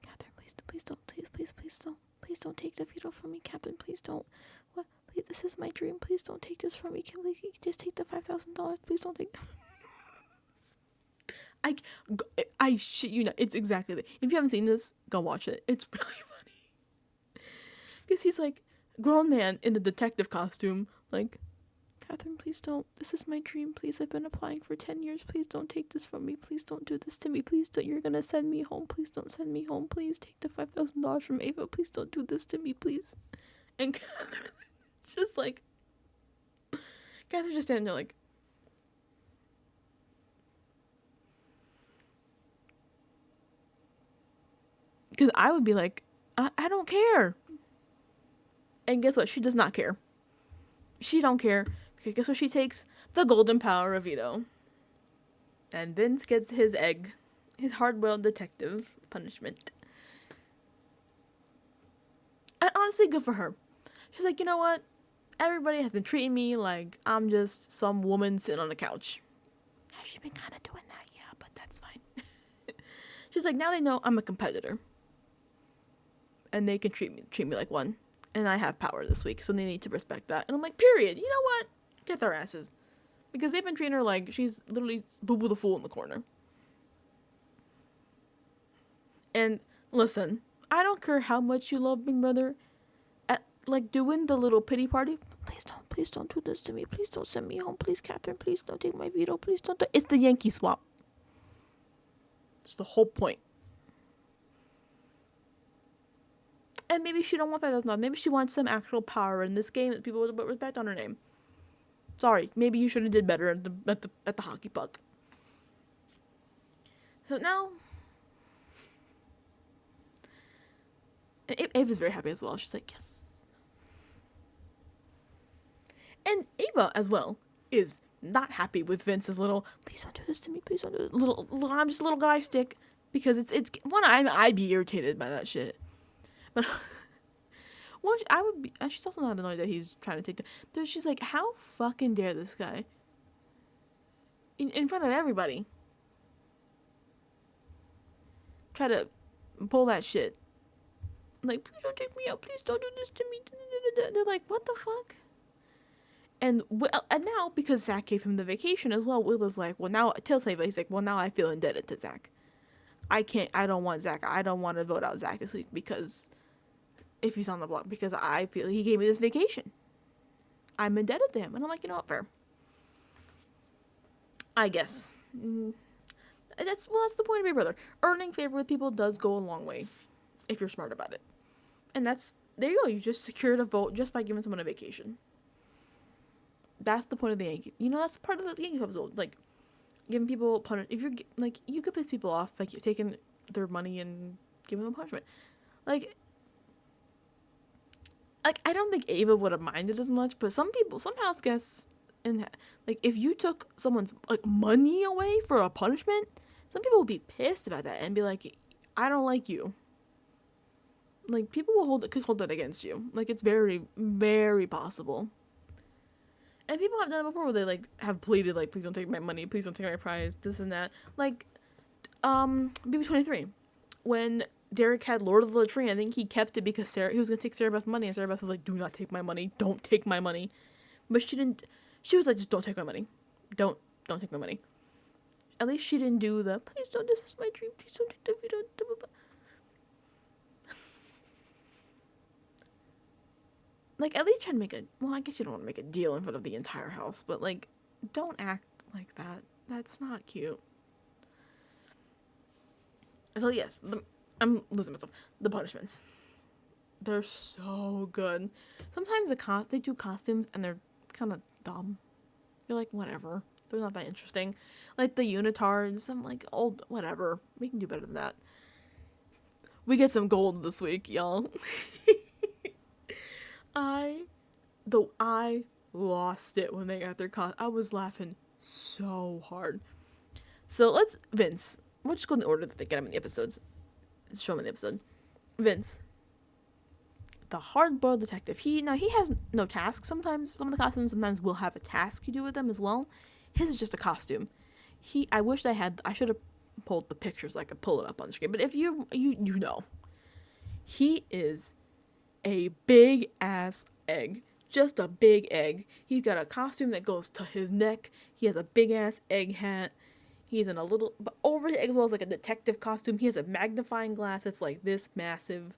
Catherine, please don't take the veto from me. Catherine, please don't. What? Please, this is my dream. Please don't take this from me. Can we just take the $5,000? Please don't take... I shit you not. It's exactly that. If you haven't seen this, go watch it. It's really funny. Because he's like, grown man in a detective costume. Like, Catherine, please don't. This is my dream. Please, I've been applying for 10 years. Please don't take this from me. Please don't do this to me. Please don't. You're going to send me home. Please don't send me home. Please take the $5,000 from Ava. Please don't do this to me, please. And Catherine's just like, Catherine's just standing there like, because I would be like, I don't care. And guess what? She does not care. She don't care. Because guess what she takes? The golden power of veto. And Vince gets his egg. His hard-boiled detective punishment. And honestly, good for her. She's like, you know what? Everybody has been treating me like I'm just some woman sitting on the couch. Has she been kind of doing that? Yeah, but that's fine. She's like, now they know I'm a competitor. And they can treat me like one. And I have power this week, so they need to respect that. And I'm like, period. You know what? Get their asses. Because they've been treating her like she's literally Boo Boo the Fool in the corner. And listen, I don't care how much you love Big Brother. Like doing the little pity party. Please don't do this to me. Please don't send me home. Please, Catherine, please don't take my veto. Please don't. It's the Yankee swap. It's the whole point. And maybe she don't want $5,000. Maybe she wants some actual power in this game that people would put respect on her name. Sorry, maybe you should have did better at the hockey puck. So now, Ava's very happy as well. She's like, yes. And Ava as well is not happy with Vince's little, please don't do this to me. Please don't do it. Little I'm just a little guy stick, because it's one I'd be irritated by that shit. But I would be. She's also not annoyed that he's trying to take the. She's like, how fucking dare this guy? In front of everybody. Try to pull that shit. Like, please don't take me out. Please don't do this to me. They're like, what the fuck? And now, because Zach gave him the vacation as well, Will is like, well, now, tells Ava, he's like, well, now I feel indebted to Zach. I don't want Zach. I don't want to vote out Zach this week because if he's on the block, because I feel he gave me this vacation. I'm indebted to him. And I'm like, you know what, fair. I guess. That's the point of Big Brother. Earning favor with people does go a long way if you're smart about it. And there you go. You just secured a vote just by giving someone a vacation. That's the point of the Yankees. That's part of the Yankees episode. Like, giving people punishment. If you're, like, you could piss people off by taking their money and giving them punishment. Like, I don't think Ava would have minded as much, but some house guests, like, if you took someone's, like, money away for a punishment, some people would be pissed about that and be like, I don't like you. Like, people could hold that against you. Like, it's very, very possible. And people have done it before where they, like, have pleaded, like, please don't take my money, please don't take my prize, this and that. Like, BB23. When Derek had Lord of the Latrine, I think he kept it because he was going to take Sarah Beth's money, and Sarah Beth was like, do not take my money, don't take my money. But she was like, just don't take my money. Don't take my money. At least she didn't do the, please don't, this is my dream, please don't take the, like, at least try to I guess you don't want to make a deal in front of the entire house, but, like, don't act like that. That's not cute. So, yes, I'm losing myself. The punishments. They're so good. Sometimes they do costumes, and they're kind of dumb. You're like, whatever. They're not that interesting. Like, the unitards, I'm like, old, whatever. We can do better than that. We get some gold this week, y'all. I lost it when they got their costume. I was laughing so hard. So Vince. We'll just go in the order that they get him in the episodes. Show him in the episode. Vince. The hard-boiled detective. He has no task. Sometimes some of the costumes will have a task you do with them as well. His is just a costume. I should have pulled the pictures so I could pull it up on the screen. But if you know. He is a big ass egg. Just a big egg. He's got a costume that goes to his neck. He has a big ass egg hat. He's in but over the egg as well as like a detective costume. He has a magnifying glass that's like this massive.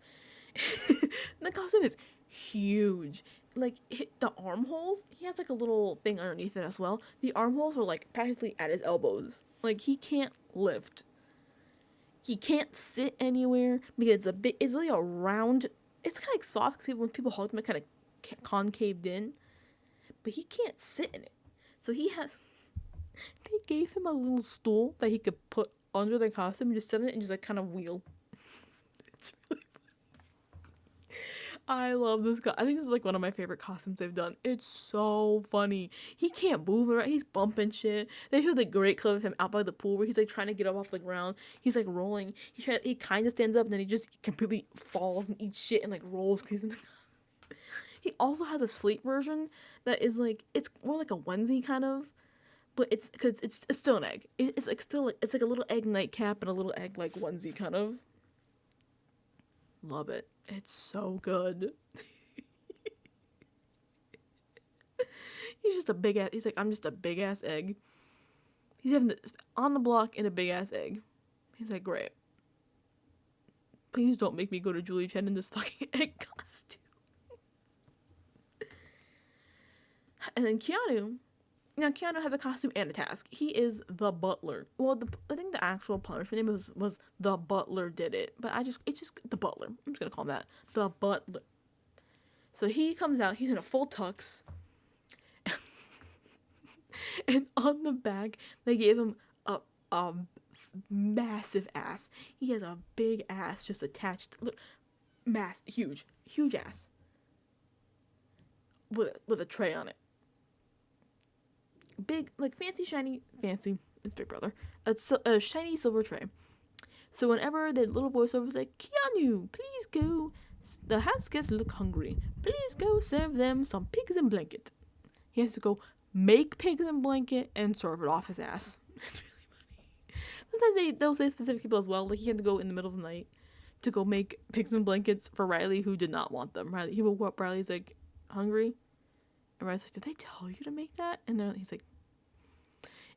The costume is huge. Like, the armholes, he has like a little thing underneath it as well. The armholes are like practically at his elbows. Like, he can't lift. He can't sit anywhere because it's really a round. It's kind of like soft because when people hold him, it kind of concaved in. But he can't sit in it. So they gave him a little stool that he could put under the costume and just sit in it and just like kind of wheel. It's really funny. I love this guy. I think this is like one of my favorite costumes they've done. It's so funny. He can't move around. He's bumping shit. They showed the great clip of him out by the pool where he's like trying to get up off the ground. He's like rolling. He kind of stands up and then he just completely falls and eats shit and like rolls because he's in the... He also has a sleep version that is like, it's more like a onesie kind of. But it's still an egg. It's like it's like a little egg nightcap and a little egg like onesie kind of. Love it. It's so good. He's just a big ass. He's like, I'm just a big ass egg. He's on the block in a big ass egg. He's like, great. Please don't make me go to Julie Chen in this fucking egg costume. And then Keanu. Now, Keanu has a costume and a task. He is the butler. Well, I think the actual punishment name was the butler did it. But it's just the butler. I'm just going to call him that. The butler. So he comes out. He's in a full tux. And on the back, they gave him a massive ass. He has a big ass just attached. Huge ass. With a tray on it. Big, like, fancy, it's Big Brother, a shiny silver tray. So whenever the little voiceover is like, Keanu, please go, the house guests look hungry, please go serve them some pigs in blanket. He has to go make pigs in blanket and serve it off his ass. It's really funny. Sometimes they'll say specific people as well, like he had to go in the middle of the night to go make pigs in blankets for Riley, who did not want them. He woke up, Riley's like, hungry? And Riley's like, did they tell you to make that? And then he's like,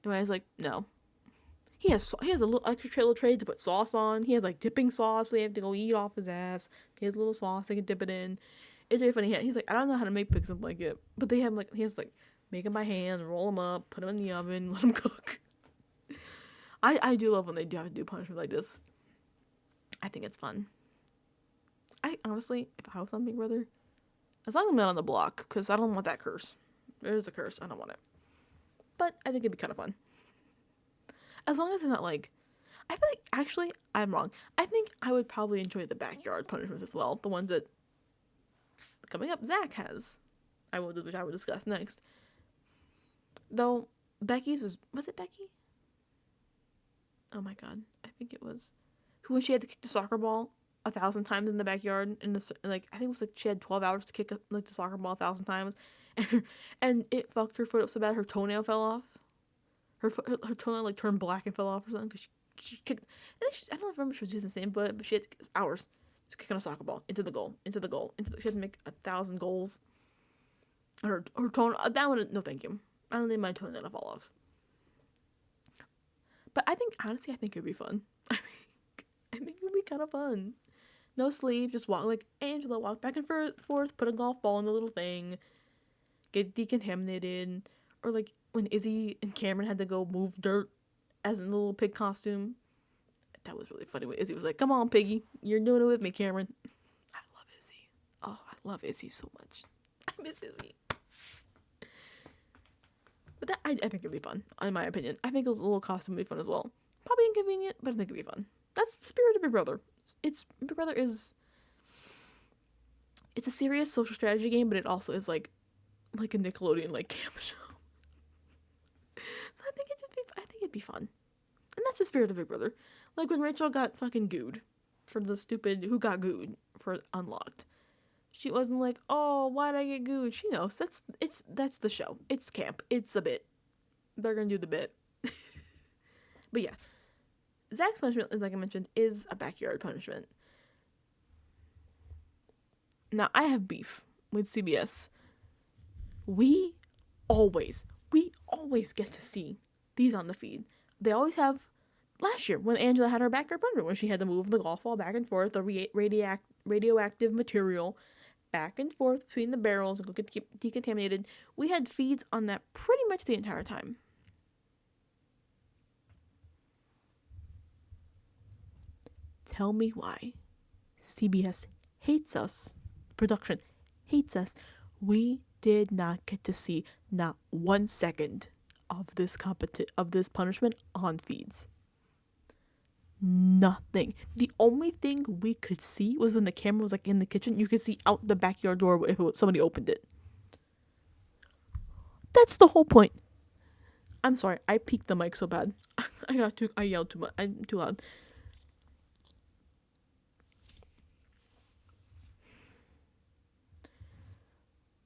and Riley's like, no. He has a little extra tray to put sauce on. He has like dipping sauce they have to go eat off his ass. He has a little sauce they can dip it in. It's very funny. He's like, I don't know how to make pigs in blanket, but they have like he has like make them by hand, roll them up, put them in the oven, let them cook. I do love when they do have to do punishment like this. I think it's fun. I honestly, if I was on Big Brother, as long as I'm not on the block, because I don't want that curse. There's a curse. I don't want it. But I think it'd be kind of fun. As long as it's not like, I feel like, actually, I'm wrong. I think I would probably enjoy the backyard punishments as well. The ones that, coming up, Zach has. Which I will discuss next. Though, Becky's was it Becky? Oh my god. I think it was. When she had to kick the soccer ball 1,000 times in the backyard. Like, I think it was like she had 12 hours to kick the soccer ball 1,000 times. And it fucked her foot up so bad her toenail fell off. Her toenail like turned black and fell off or something because she kicked. I don't remember if she was using the same foot, but she had hours just kicking a soccer ball into the goal. She had to make 1,000 goals. Her toenail, that one, no thank you. I don't need my toenail to fall off. But honestly, I think it would be fun. I think it would be kind of fun. No sleep, just walk like Angela, walk back and forth, put a golf ball in the little thing, get decontaminated, or like when Izzy and Cameron had to go move dirt as in a little pig costume. That was really funny when Izzy was like, "Come on, piggy, you're doing it with me, Cameron." I love Izzy. Oh, I love Izzy so much. I miss Izzy. But I think it'd be fun, in my opinion. I think those little costume would be fun as well. Probably inconvenient, but I think it'd be fun. That's the spirit of Big Brother. Big Brother is. It's a serious social strategy game, but it also is like a Nickelodeon like camp show. So I think it'd be fun, and that's the spirit of Big Brother. Like when Rachel got fucking gooed for the stupid who got gooed for Unlocked. She wasn't like, oh, why'd I get gooed? She knows that's the show. It's camp. It's a bit. They're gonna do the bit. But yeah, Zach's punishment, as like I mentioned, is a backyard punishment. Now I have beef with CBS. We always get to see these on the feed. They always have. Last year, when Angela had her backyard punishment, when she had to move the golf ball back and forth, the radioactive material back and forth between the barrels and go get decontaminated, we had feeds on that pretty much the entire time. Tell me why CBS hates us. Production hates us. We did not get to see not 1 second of this punishment on feeds. Nothing. The only thing we could see was when the camera was like in the kitchen. You could see out the backyard door if somebody opened it. That's the whole point. I'm sorry, I peaked the mic so bad. I yelled too much. I'm too loud.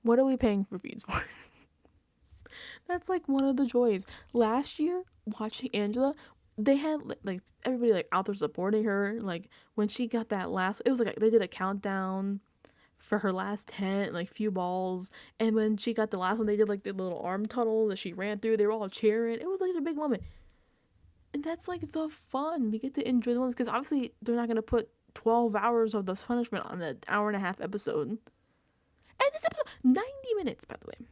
What are we paying for feeds for? That's like one of the joys. Last year, watching Angela, they had like everybody like out there supporting her. Like when she got that last, it was like they did a countdown for her last 10 like few balls, and when she got the last one, they did like the little arm tunnel that she ran through. They were all cheering. It was like a big moment, and that's like the fun. We get to enjoy the ones because obviously they're not gonna put 12 hours of this punishment on an hour and a half episode. And this episode 90 minutes, by the way.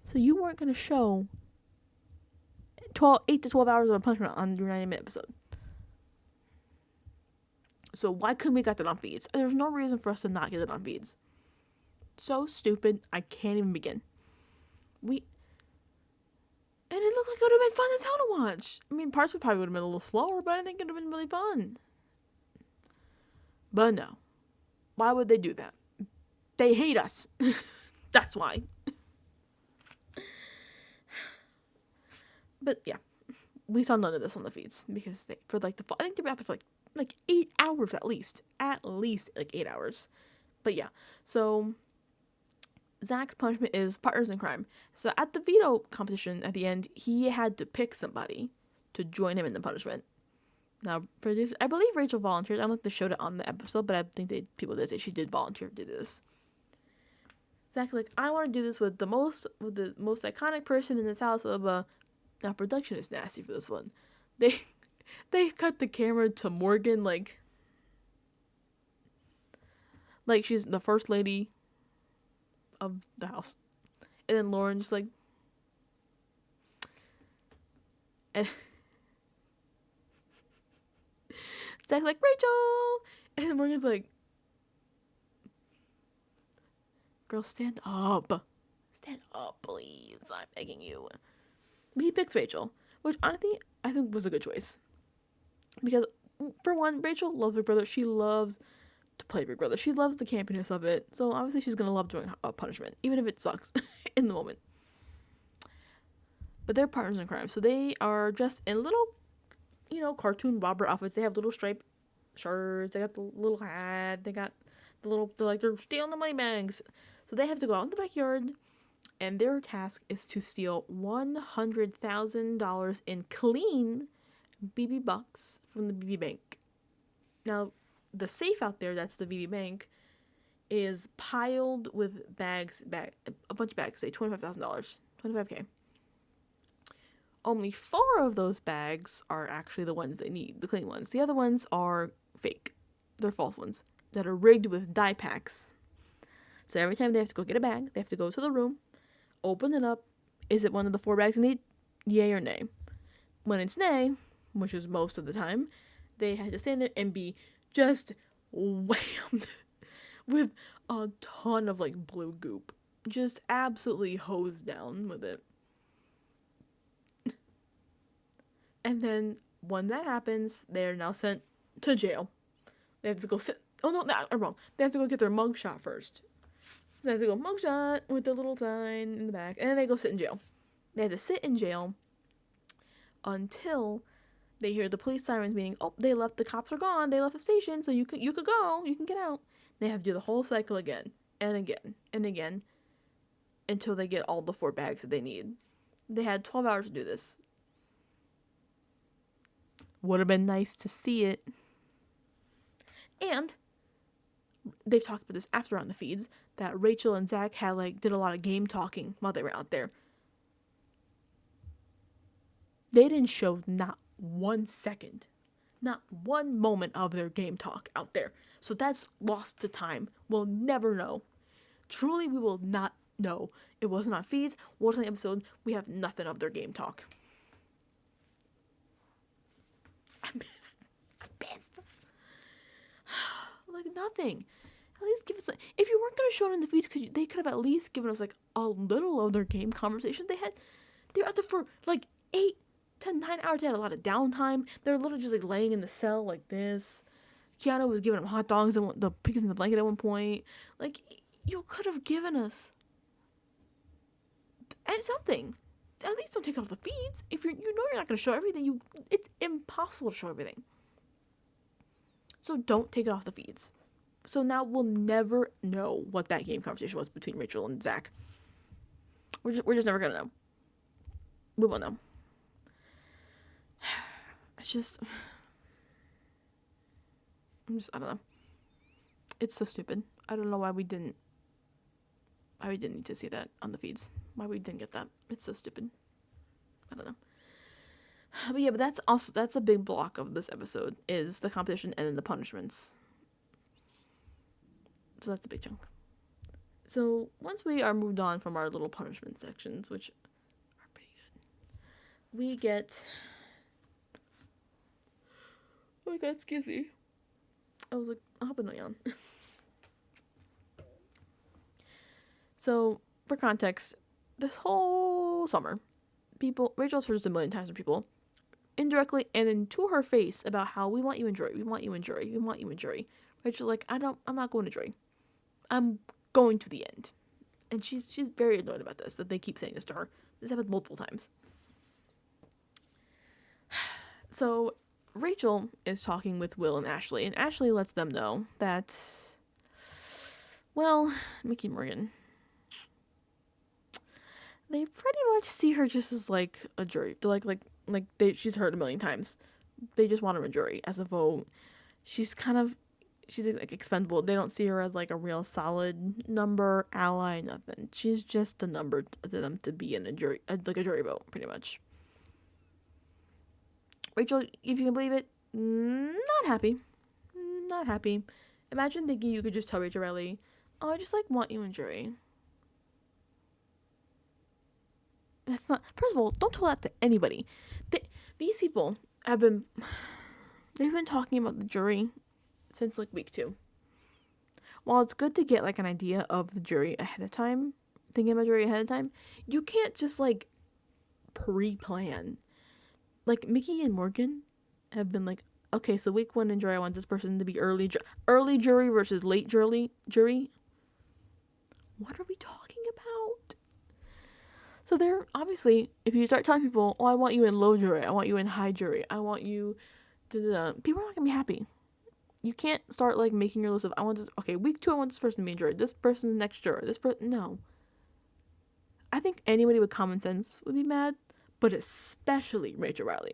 So you weren't gonna show 8 to 12 hours of a punishment on your 90-minute episode. So why couldn't we get that on feeds? There's no reason for us to not get it on feeds. So stupid, I can't even begin. And it looked like it would have been fun as hell to watch. I mean, parts probably would have been a little slower, but I think it would have been really fun. But no. Why would they do that? They hate us. That's why. But yeah, we saw none of this on the feeds because I think they were out there for like 8 hours at least like 8 hours. But yeah, so Zach's punishment is partners in crime. So at the veto competition at the end, he had to pick somebody to join him in the punishment. Now, I believe Rachel volunteered. I don't think they showed it on the episode, but I think people did say she did volunteer to do this. Zach's like, I want to do this with the most iconic person in this house. Blah, blah, blah. Now, production is nasty for this one. They cut the camera to Morgan, like Like, she's the first lady of the house. And then Lauren just like, and Zach's like, Rachel! And Morgan's like, girl, stand up. Stand up, please. I'm begging you. But he picks Rachel, which honestly, I think was a good choice. Because, for one, Rachel loves Big Brother. She loves to play Big Brother. She loves the campiness of it. So, obviously, she's going to love doing a punishment, even if it sucks in the moment. But they're partners in crime. So, they are dressed in little, cartoon bobber outfits. They have little striped shirts. They got the little hat. They got the little, they're stealing the money bags. So, they have to go out in the backyard. And their task is to steal $100,000 in clean BB bucks from the BB Bank. Now, the safe out there, that's the BB Bank, is piled with a bunch of bags, say $25,000, $25K. Only 4 of those bags are actually the ones they need, the clean ones. The other ones are fake. They're false ones that are rigged with dye packs. So every time they have to go get a bag, they have to go to the room, open it up. Is it one of the 4 bags they need? Yay or nay? When it's nay, which is most of the time, they had to stand there and be just whammed with a ton of blue goop. Just absolutely hosed down with it. And then when that happens, they're now sent to jail. They have to go sit. Oh no, I'm wrong. They have to go get their mugshot first. They have to go mugshot with the little sign in the back, and then they go sit in jail. They have to sit in jail until they hear the police sirens, meaning, oh, they left, the cops are gone, they left the station, so you could go, you can get out. They have to do the whole cycle again, and again, and again, until they get all the 4 bags that they need. They had 12 hours to do this. Would have been nice to see it. And they've talked about this after on the feeds, that Rachel and Zach had did a lot of game talking while they were out there. They didn't show not 1 second, not 1 moment of their game talk out there. So that's lost to time. We'll never know. Truly, we will not know. It wasn't on feeds, wasn't on the episode. We have nothing of their game talk. I'm pissed. Nothing. At least give us, if you weren't going to show it in the feeds, they could have at least given us a little of their game conversation. They were out there for 8 to 9 hours. They had a lot of downtime. They were literally just laying in the cell like this. Keanu was giving them hot dogs and the pigs in the blanket at one point. You could have given us something. At least don't take it off the feeds. If you're not going to show everything, it's impossible to show everything. So don't take it off the feeds. So now we'll never know what that game conversation was between Rachel and Zach. We're just never gonna know. We won't know. I don't know. It's so stupid. I don't know why we didn't need to see that on the feeds. Why we didn't get that. It's so stupid. I don't know. But yeah, that's a big block of this episode, is the competition and then the punishments. So that's a big chunk. So once we are moved on from our little punishment sections, which are pretty good, we get... Oh my god, excuse me. I was I'll put it on. So, for context, this whole summer, Rachel's heard this a million times from people, indirectly and then to her face, about how we want you in jury, we want you in jury, we want you in jury. Rachel's I'm not going to jury. I'm going to the end. And she's very annoyed about this, that they keep saying this to her. This happened multiple times. So, Rachel is talking with Will and Ashley lets them know that, well, Mickey Morgan, they pretty much see her just as a jury. They're she's heard a million times. They just want her in jury as a vote. She's expendable. They don't see her as a real solid number, ally, nothing. She's just a number to them to be in a jury, a jury vote, pretty much. Rachel, if you can believe it, not happy. Imagine thinking you could just tell Rachel Riley, oh, I just like want you and jury. That's not. First of all, don't tell that to anybody. These people have been. They've been talking about the jury since like week 2. While it's good to get like an idea of the jury ahead of time, thinking about jury ahead of time, you can't just like pre-plan. Like Mickey and Morgan have been like, okay, so week 1 in jury, I want this person to be early jury versus late jury. What are we talking about? So they're obviously, if you start telling people, oh, I want you in low jury, I want you in high jury, I want you to, people are not gonna be happy. You can't start like making your list of, I want this, okay, week 2, I want this person to be in jury, this person's next juror, this person, no. I think anybody with common sense would be mad, but especially Rachel Riley.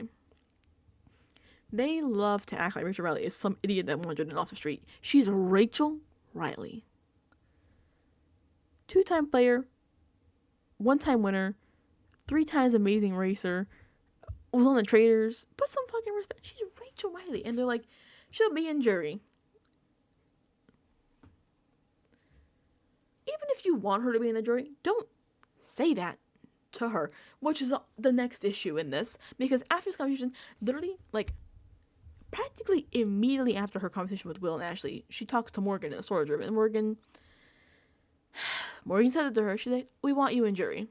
They love to act like Rachel Riley is some idiot that wandered in off the street. She's Rachel Riley. 2-time player, 1-time winner, 3 times amazing racer, was on the Traders. Put some fucking respect. She's Rachel Riley. And they're like, she'll be in jury. Even if you want her to be in the jury, don't say that to her, which is the next issue in this. Because after this conversation, literally, like, practically immediately after her conversation with Will and Ashley, she talks to Morgan in the storage room. And Morgan said it to her. She's like, we want you in jury.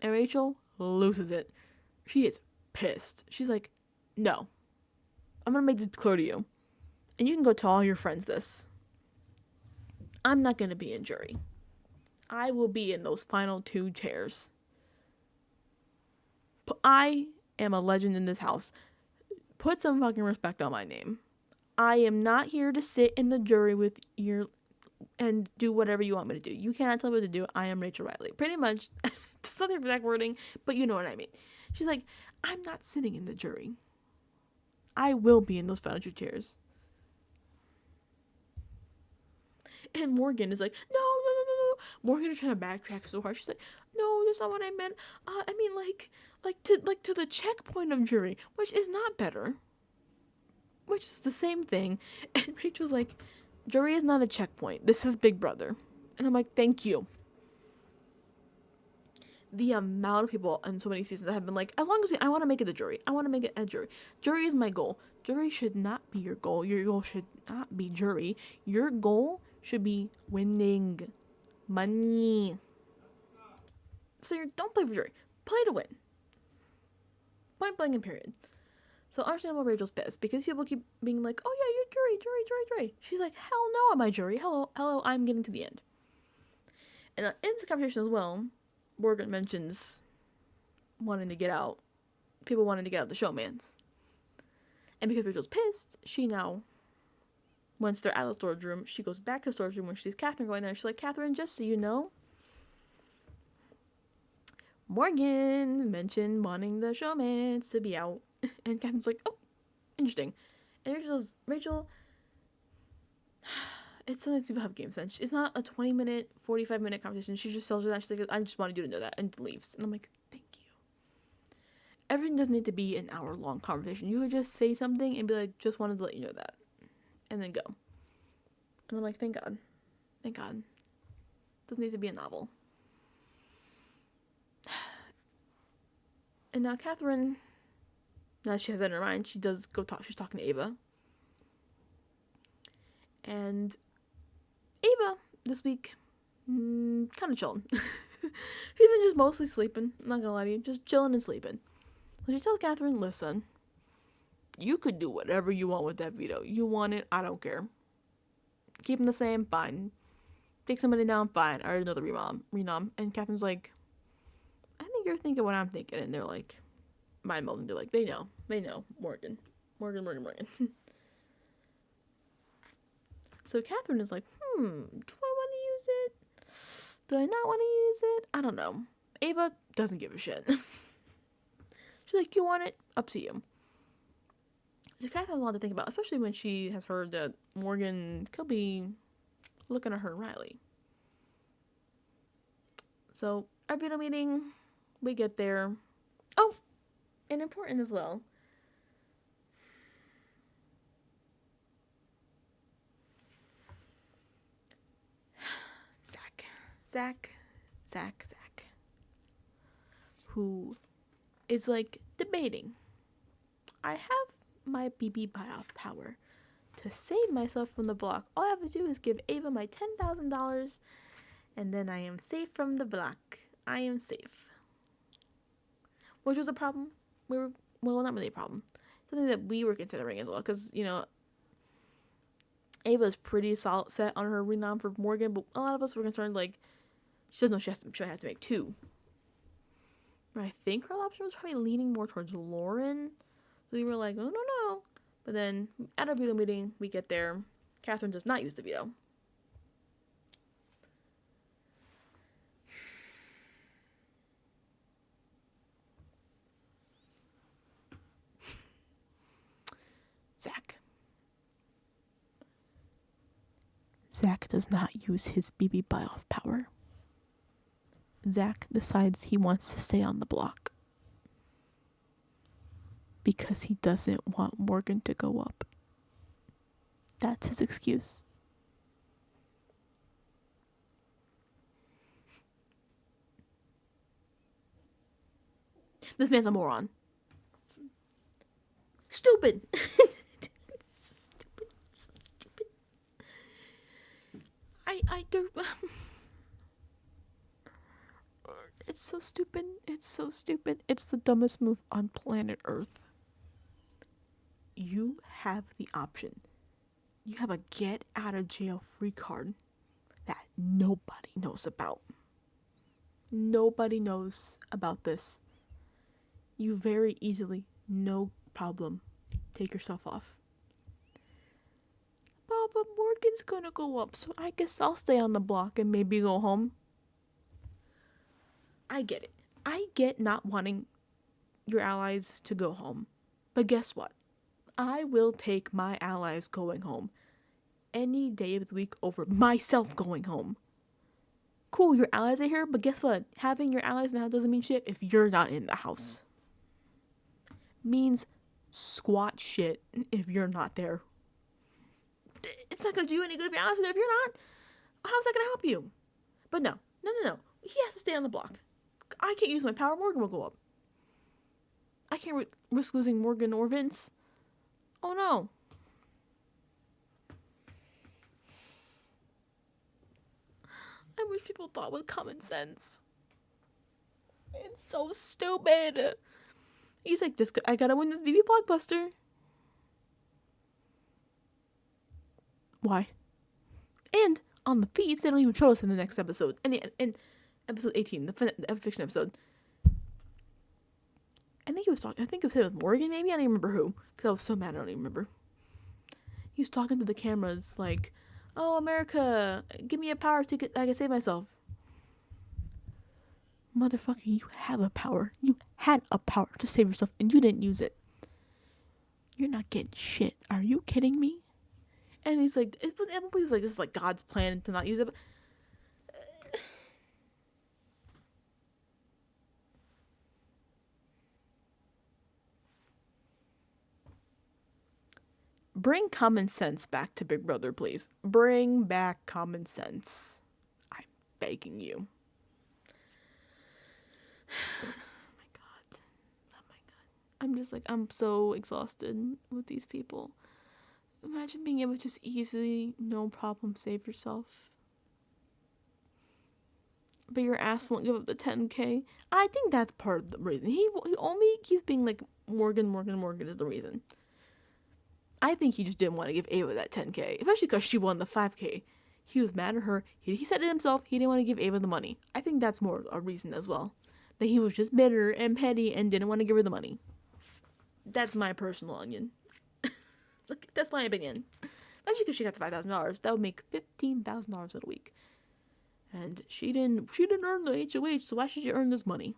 And Rachel loses it. She is pissed. She's like, no. I'm going to make this clear to you. And you can go tell all your friends this. I'm not going to be in jury. I will be in those final 2 chairs. I am a legend in this house. Put some fucking respect on my name. I am not here to sit in the jury with your and do whatever you want me to do. You cannot tell me what to do. I am Rachel Riley. Pretty much. It's not the exact wording, but you know what I mean. She's like, I'm not sitting in the jury. I will be in those final 2 chairs. And Morgan is like, no. Morgan is trying to backtrack so hard. She's like, no, that's not what I meant. I mean, to the checkpoint of jury, which is not better. Which is the same thing. And Rachel's like, jury is not a checkpoint. This is Big Brother. And I'm like, thank you. The amount of people in so many seasons that have been like, as long as I want to make it a jury. I want to make it a jury. Jury is my goal. Jury should not be your goal. Your goal should not be jury. Your goal should be winning money. So don't play for jury. Play to win. Point blank and period. So understandable Rachel's pissed because people keep being like, oh yeah, you're jury. She's like, hell no, I'm my jury. Hello, I'm getting to the end. And in this conversation as well, Morgan mentions wanting to get out. People wanting to get out the showmans. And because Rachel's pissed, she now, once they're out of the storage room, she goes back to the storage room when she sees Catherine going there. She's like, Catherine, just so you know, Morgan mentioned wanting the showmans to be out. And Catherine's like, oh, interesting. And Rachel, it's sometimes people have game sense. It's not a 20-minute, 45-minute conversation. She just tells her that. She's like, I just wanted you to know that. And leaves. And I'm like, thank you. Everything doesn't need to be an hour-long conversation. You could just say something and be like, just wanted to let you know that. And then go. And I'm like, thank God. Thank God. Doesn't need to be a novel. And now Catherine, now she has that in her mind, she does go talk. She's talking to Ava. And Ava, this week, kind of chilling. She's been just mostly sleeping. I'm not gonna lie to you. Just chilling and sleeping. So she tells Catherine, listen, you could do whatever you want with that veto. You want it, I don't care. Keep them the same, fine. Take somebody down, fine. I already know the renom. And Catherine's like, I think you're thinking what I'm thinking. And they're like, mind melding. They're like, they know. Morgan. So Catherine is like, do I want to use it? Do I not want to use it? I don't know. Ava doesn't give a shit. She's like, you want it? Up to you. So Catherine has a lot to think about, especially when she has heard that Morgan could be looking at her and Riley. So, our veto meeting, we get there. Oh, and important as well. Zach, who is like debating. I have my BB buyoff power to save myself from the block. All I have to do is give Ava my $10,000 and then I am safe from the block. I am safe. Which was a problem. Well, not really a problem. Something that we were considering as well. Because, you know, Ava's pretty solid set on her renom for Morgan. But a lot of us were concerned, like, she doesn't know she might have to make 2. But I think her option was probably leaning more towards Lauren. So we were like, oh, no. But then at our veto meeting, we get there. Catherine does not use the veto. Zach does not use his BB buyoff power. Zach decides he wants to stay on the block because he doesn't want Morgan to go up. That's his excuse. This man's a moron. Stupid. Stupid. I do. It's so stupid. It's so stupid. It's the dumbest move on planet Earth. You have the option. You have a get out of jail free card that nobody knows about. Nobody knows about this. You very easily, no problem, take yourself off. Oh, but Morgan's gonna go up, so I guess I'll stay on the block and maybe go home. I get it. I get not wanting your allies to go home. But guess what? I will take my allies going home any day of the week over myself going home. Cool, your allies are here, but guess what? Having your allies now doesn't mean shit if you're not in the house. Means squat shit if you're not there. It's not gonna do you any good if your allies are there. If you're not, how's that gonna help you? But no. He has to stay on the block. I can't use my power. Morgan will go up. I can't risk losing Morgan or Vince. Oh no. I wish people thought with common sense. It's so stupid. He's like, I gotta win this BB blockbuster. Why? And on the feeds, they don't even show us in the next episode. In episode 18, the fiction episode. I think it was with Morgan, maybe? I don't even remember who. Because I was so mad, I don't even remember. He was talking to the cameras like, oh, America, give me a power so I can save myself. Motherfucker, you have a power. You had a power to save yourself, and you didn't use it. You're not getting shit. Are you kidding me? And he's like, everybody was like, this is like God's plan to not use it. But bring common sense back to Big Brother, please. Bring back common sense. I'm begging you. Oh my god. I'm just like, I'm so exhausted with these people. Imagine being able to just easily, no problem, save yourself. But your ass won't give up the 10K. I think that's part of the reason. He only keeps being like, Morgan is the reason. I think he just didn't want to give Ava that 10K, especially because she won the 5K. He was mad at her. He said it himself. He didn't want to give Ava the money. I think that's more a reason as well. That he was just bitter and petty and didn't want to give her the money. That's my personal onion. That's my opinion. Especially because she got the $5,000. That would make $15,000 in a week. And she didn't earn the HOH, so why should she earn this money?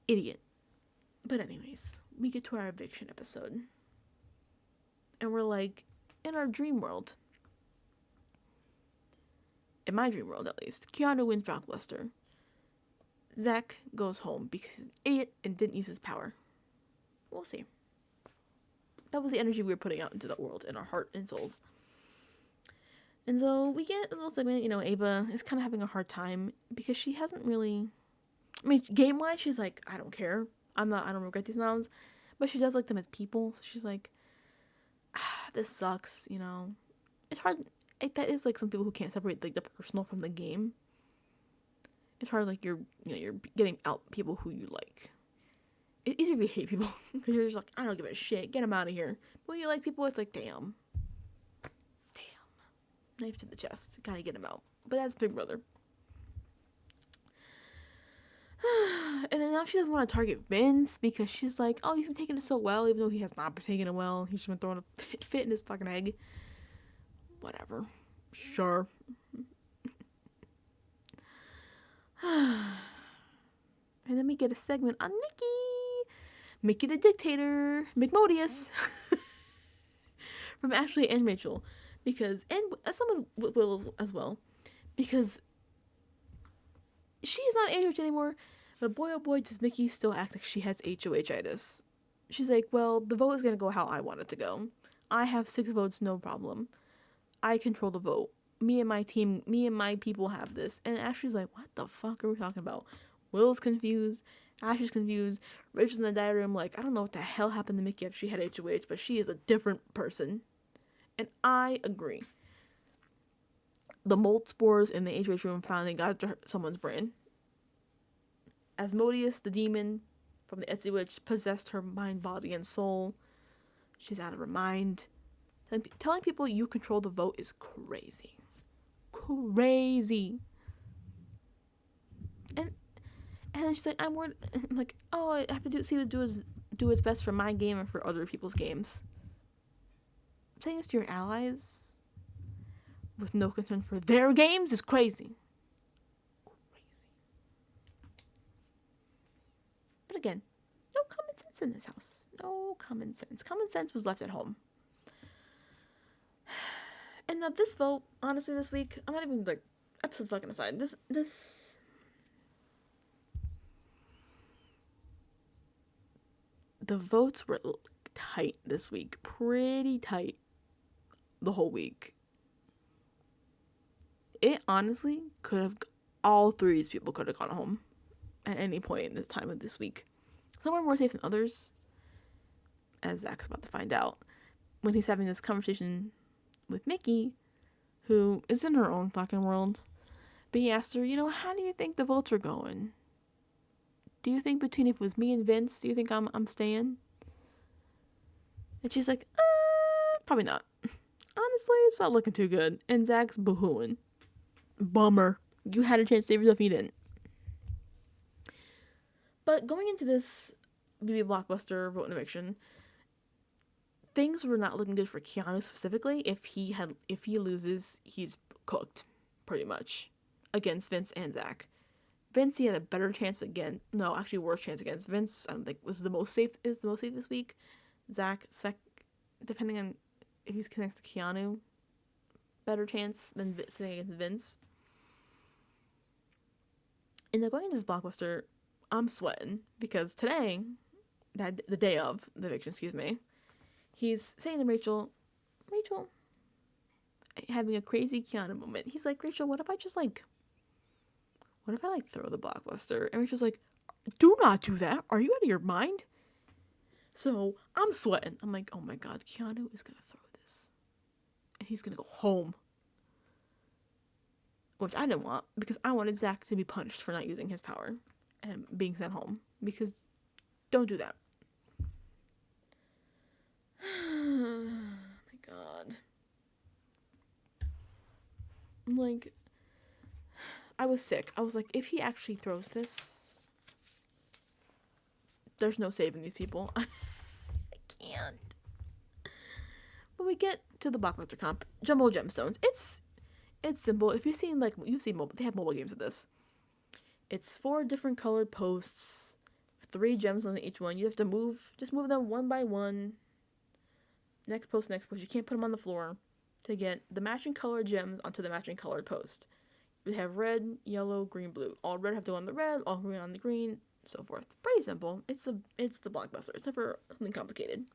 Idiot. But anyways, we get to our eviction episode. And we're like, in our dream world. In my dream world, at least. Keanu wins Blockbuster. Zach goes home because he's an idiot and didn't use his power. We'll see. That was the energy we were putting out into the world, in our heart and souls. And so we get a little segment, Ava is kind of having a hard time because she hasn't really, game wise, she's like, I don't care. I don't regret these nouns. But she does like them as people. So she's like, this sucks, It's hard. That is like some people who can't separate like the personal from the game. It's hard, like you're getting out people who you like. It's easier if you hate people because you're just like, I don't give a shit, get them out of here. But when you like people, it's like, damn, knife to the chest, gotta get him out. But that's Big Brother. And then now she doesn't want to target Vince because she's like, oh, he's been taking it so well, even though he has not been taking it well. He's just been throwing a fit in his fucking egg. Whatever. Sure. And then we get a segment on Mickey the Dictator, McModius, from Ashley and Rachel, and some with Will as well, because she is not HOH anymore, but boy oh boy does Mickey still act like she has HOH-itis. She's like, well, the vote is going to go how I want it to go. I have 6 votes, no problem. I control the vote. Me and my team, me and my people have this. And Ashley's like, what the fuck are we talking about? Will's confused. Ashley's confused. Rachel's in the diary room like, I don't know what the hell happened to Mickey if she had HOH, but she is a different person. And I agree. The mold spores in the HOH room finally got to someone's brain. Asmodeus, the demon from the Etsy Witch, possessed her mind, body, and soul. She's out of her mind. Telling people you control the vote is crazy. Crazy. And then she's like, I'm worried. Like, oh, I have to do its best for my game and for other people's games. Saying this to your allies with no concern for their games is crazy. Crazy. But again, no common sense in this house. No common sense. Common sense was left at home. And now this vote, honestly, this week, I'm not even like, episode fucking aside. The votes were tight this week. Pretty tight. The whole week. It honestly could have, all 3 of these people could have gone home at any point in this time of this week. Some were more safe than others, as Zach's about to find out when he's having this conversation with Mickey, who is in her own fucking world. But he asked her, how do you think the votes are going? Do you think between if it was me and Vince, do you think I'm staying? And she's like, probably not. Honestly, it's not looking too good. And Zach's boohooing. Bummer. You had a chance to save yourself, you didn't. But going into this BB Blockbuster vote and eviction, things were not looking good for Keanu specifically. If he loses, he's cooked, pretty much, against Vince and Zach. Vince, he had a better chance again. No, actually, worse chance against Vince. I don't think was the most safe. Is the most safe this week. Zach, depending on if he's connected to Keanu, better chance than sitting against Vince. And then going into this Blockbuster, I'm sweating because today, the day of the eviction, he's saying to Rachel, having a crazy Keanu moment. He's like, Rachel, what if I throw the Blockbuster? And Rachel's like, do not do that. Are you out of your mind? So I'm sweating. I'm like, oh my God, Keanu is going to throw this. And he's going to go home. Which I didn't want, because I wanted Zach to be punished for not using his power and being sent home. Because don't do that. Oh my God. Like, I was sick. I was like, if he actually throws this, there's no saving these people. I can't. But we get to the Blockbuster comp. Jumbo Gemstones. It's simple. If you've seen, they have mobile games of this. It's 4 different colored posts, 3 gemstones in each one. You have to just move them one by one. Next post. You can't put them on the floor to get the matching colored gems onto the matching colored post. We have red, yellow, green, blue. All red have to go on the red, all green on the green, so forth. It's pretty simple. It's the Blockbuster. It's never something complicated.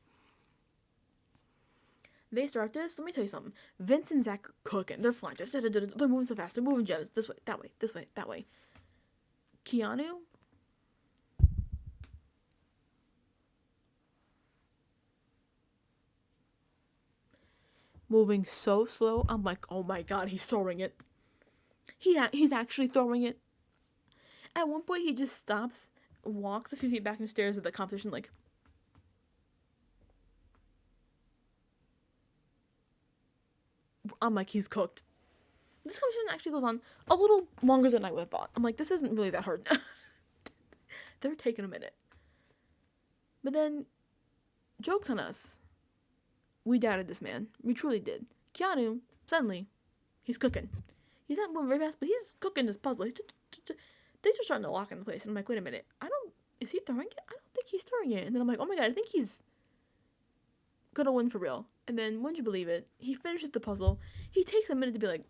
They start this. Let me tell you something. Vince and Zach are cooking. They're flying. Just they're moving so fast. They're moving gems this way, that way, this way, that way. Keanu. Moving so slow. I'm like, oh my god, he's throwing it. He's actually throwing it. At one point, he just stops, walks a few feet back and stares at the competition like. I'm like, he's cooked. This competition actually goes on a little longer than I would have thought. I'm like, this isn't really that hard. They're taking a minute. But then, jokes on us. We doubted this man. We truly did. Keanu, suddenly, he's cooking. He's not moving very fast, but he's cooking this puzzle. Things are starting to lock into place. And I'm like, wait a minute. Is he throwing it? I don't think he's throwing it. And then I'm like, oh my god, I think he's gonna win for real. And then, wouldn't you believe it? He finishes the puzzle. He takes a minute to be like,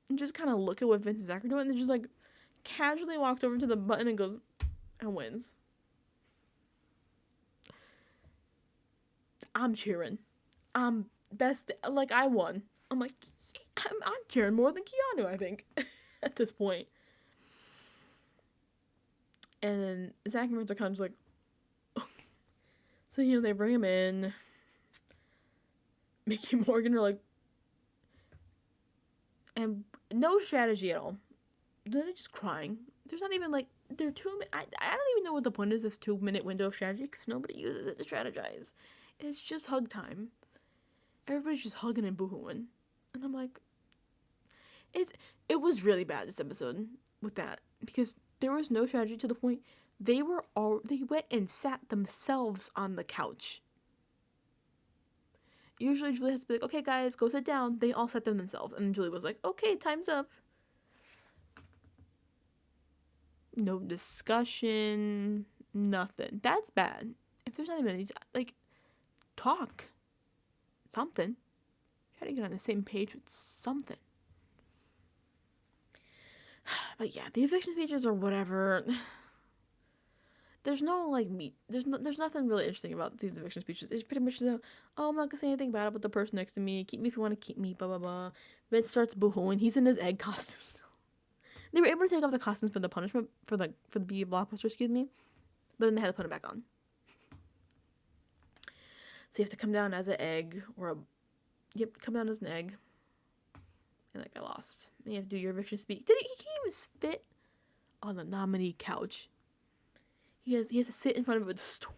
and just kind of look at what Vince and Zach are doing, and then just like casually walks over to the button and goes, and wins. I'm cheering. I'm best, like I won. I'm like, I'm cheering more than Keanu, I think, at this point. And then Zach and Vince are kind of just like, oh. So, they bring him in. Mickey and Morgan are like, and no strategy at all. They're just crying. There's not even like, they're 2 minutes. I don't even know what the point is this 2-minute window of strategy because nobody uses it to strategize. It's just hug time. Everybody's just hugging and boohooing. And I'm like, it was really bad this episode with that because there was no strategy to the point they went and sat themselves on the couch. Usually Julie has to be like, okay guys, go sit down. They all sat them themselves. And Julie was like, okay, time's up. No discussion, nothing. That's bad. If there's not even any, like, talk. Something. Try to get on the same page with something. But yeah, the eviction speeches or whatever. There's no, like, meat. There's nothing really interesting about these eviction speeches. It's pretty much the, oh, I'm not gonna say anything bad about the person next to me. Keep me if you want to keep me, blah, blah, blah. Vince starts boohooing. He's in his egg costume still. They were able to take off the costumes for the punishment, for the BB blockbuster, excuse me. But then they had to put them back on. So you have to come down as an egg, come down as an egg. And like, I lost. And you have to do your eviction speech. He can't even spit on the nominee couch. He has to sit in front of it with a stool.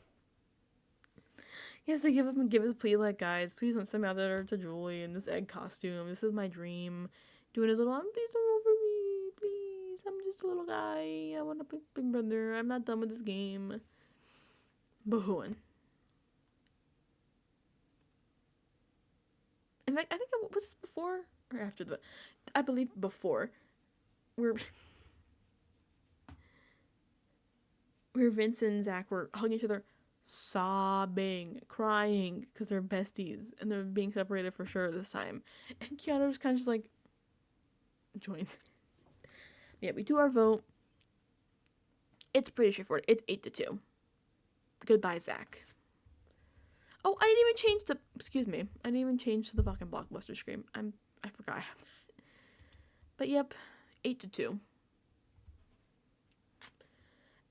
He has to give his plea like, guys, please don't send me out there to Julie in this egg costume. This is my dream. Doing his little, please don't over me, please. I'm just a little guy. I want a big brother. I'm not done with this game. Boohooing. In fact, I think was this before or after I believe before. Where Vince and Zach were hugging each other, sobbing, crying, because they're besties, and they're being separated for sure this time. And Keanu was kind of just like, joins. Yeah, we do our vote. It's pretty straightforward. It's 8-2. Goodbye, Zach. Oh, I didn't even change to the fucking blockbuster screen. I forgot. But yep, 8-2.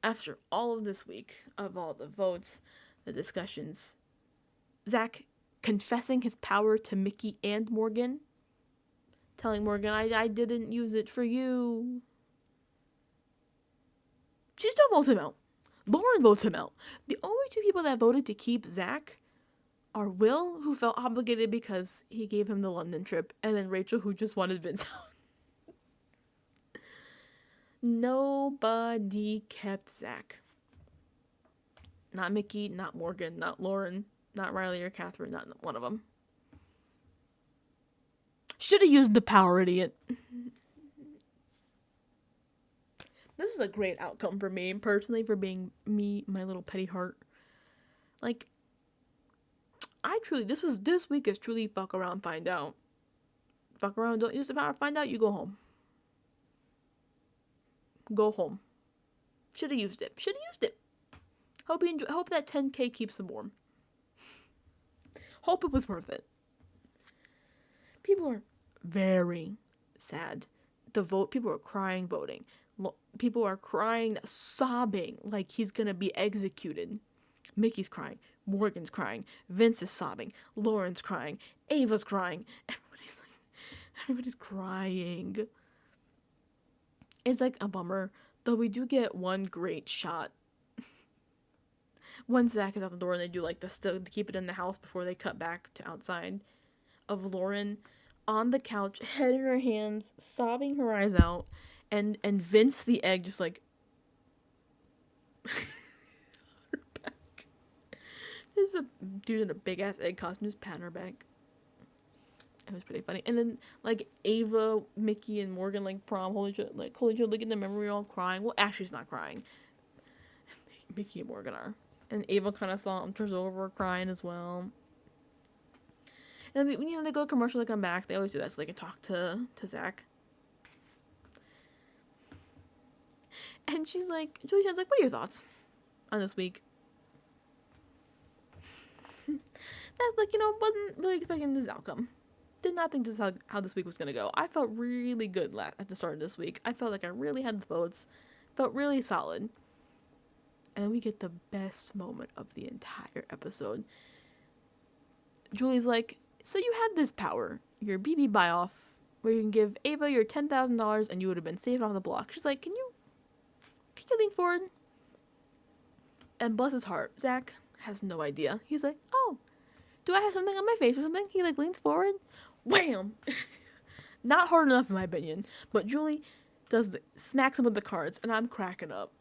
After all of this week of all the votes, the discussions, Zach confessing his power to Mickey and Morgan, telling Morgan, I didn't use it for you. She still votes him out. Lauren votes him out. The only two people that voted to keep Zach are Will, who felt obligated because he gave him the London trip, and then Rachel, who just wanted Vince out. Nobody kept Zach. Not Mickey, not Morgan, not Lauren, not Riley or Catherine, not one of them. Should have used the power, idiot. This is a great outcome for me, personally, for being me, my little petty heart. Like, this week is truly fuck around, find out. Fuck around, don't use the power, find out, you go home. Go home. Should have used it. Hope that 10K keeps them warm. Hope it was worth it. People are very sad. People are crying voting. People are crying, sobbing like he's gonna be executed. Mickey's crying. Morgan's crying. Vince is sobbing. Lauren's crying. Ava's crying. Everybody's crying. It's like a bummer, though we do get one great shot. When Zach is out the door and they do like the still to keep it in the house before they cut back to outside, of Lauren on the couch, head in her hands, sobbing her eyes out, and Vince the egg just like her back. This is a dude in a big ass egg costume just patting her back. It was pretty funny. And then like Ava, Mickey, and Morgan like prom hold each other, look at the memory, all crying. Well, Ashley's not crying. Mickey and Morgan are. And Ava kind of saunters over crying as well. And then, they go to commercial, they come back. They always do that so they can talk to Zach. And she's like, Julie's like, what are your thoughts on this week? That's like, wasn't really expecting this outcome. Did not think this is how this week was going to go. I felt really good at the start of this week. I felt like I really had the votes. Felt really solid. And we get the best moment of the entire episode. Julie's like, so you had this power, your BB buy-off, where you can give Ava your $10,000 and you would have been safe off the block. She's like, can you lean forward? And bless his heart, Zach has no idea. He's like, oh, do I have something on my face or something? He leans forward. Wham! Not hard enough in my opinion. But Julie smacks him with the cards and I'm cracking up.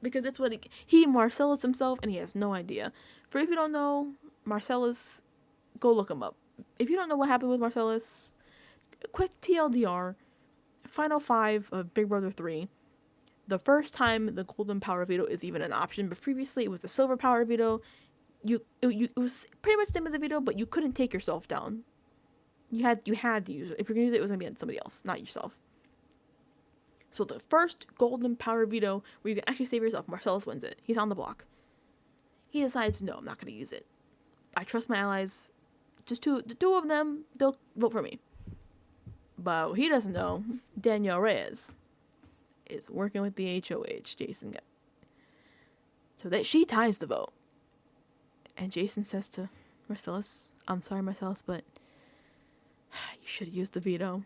Because it's what he Marcellus himself and he has no idea. For if you don't know, Marcellus, go look him up. If you don't know what happened with Marcellus, quick TLDR, Final 5 of Big Brother 3. The first time the golden power veto is even an option, but previously it was the silver power veto. It was pretty much the same as the veto, but you couldn't take yourself down. You had to use it. If you're gonna use it, it was gonna be on somebody else, not yourself. So the first golden power veto where you can actually save yourself, Marcellus wins it. He's on the block. He decides, no, I'm not gonna use it. I trust my allies. Just the two of them, they'll vote for me. But what he doesn't know, Danielle Reyes is working with the HOH, Jason. So that she ties the vote. And Jason says to Marcellus, I'm sorry, Marcellus, but you should have used the veto.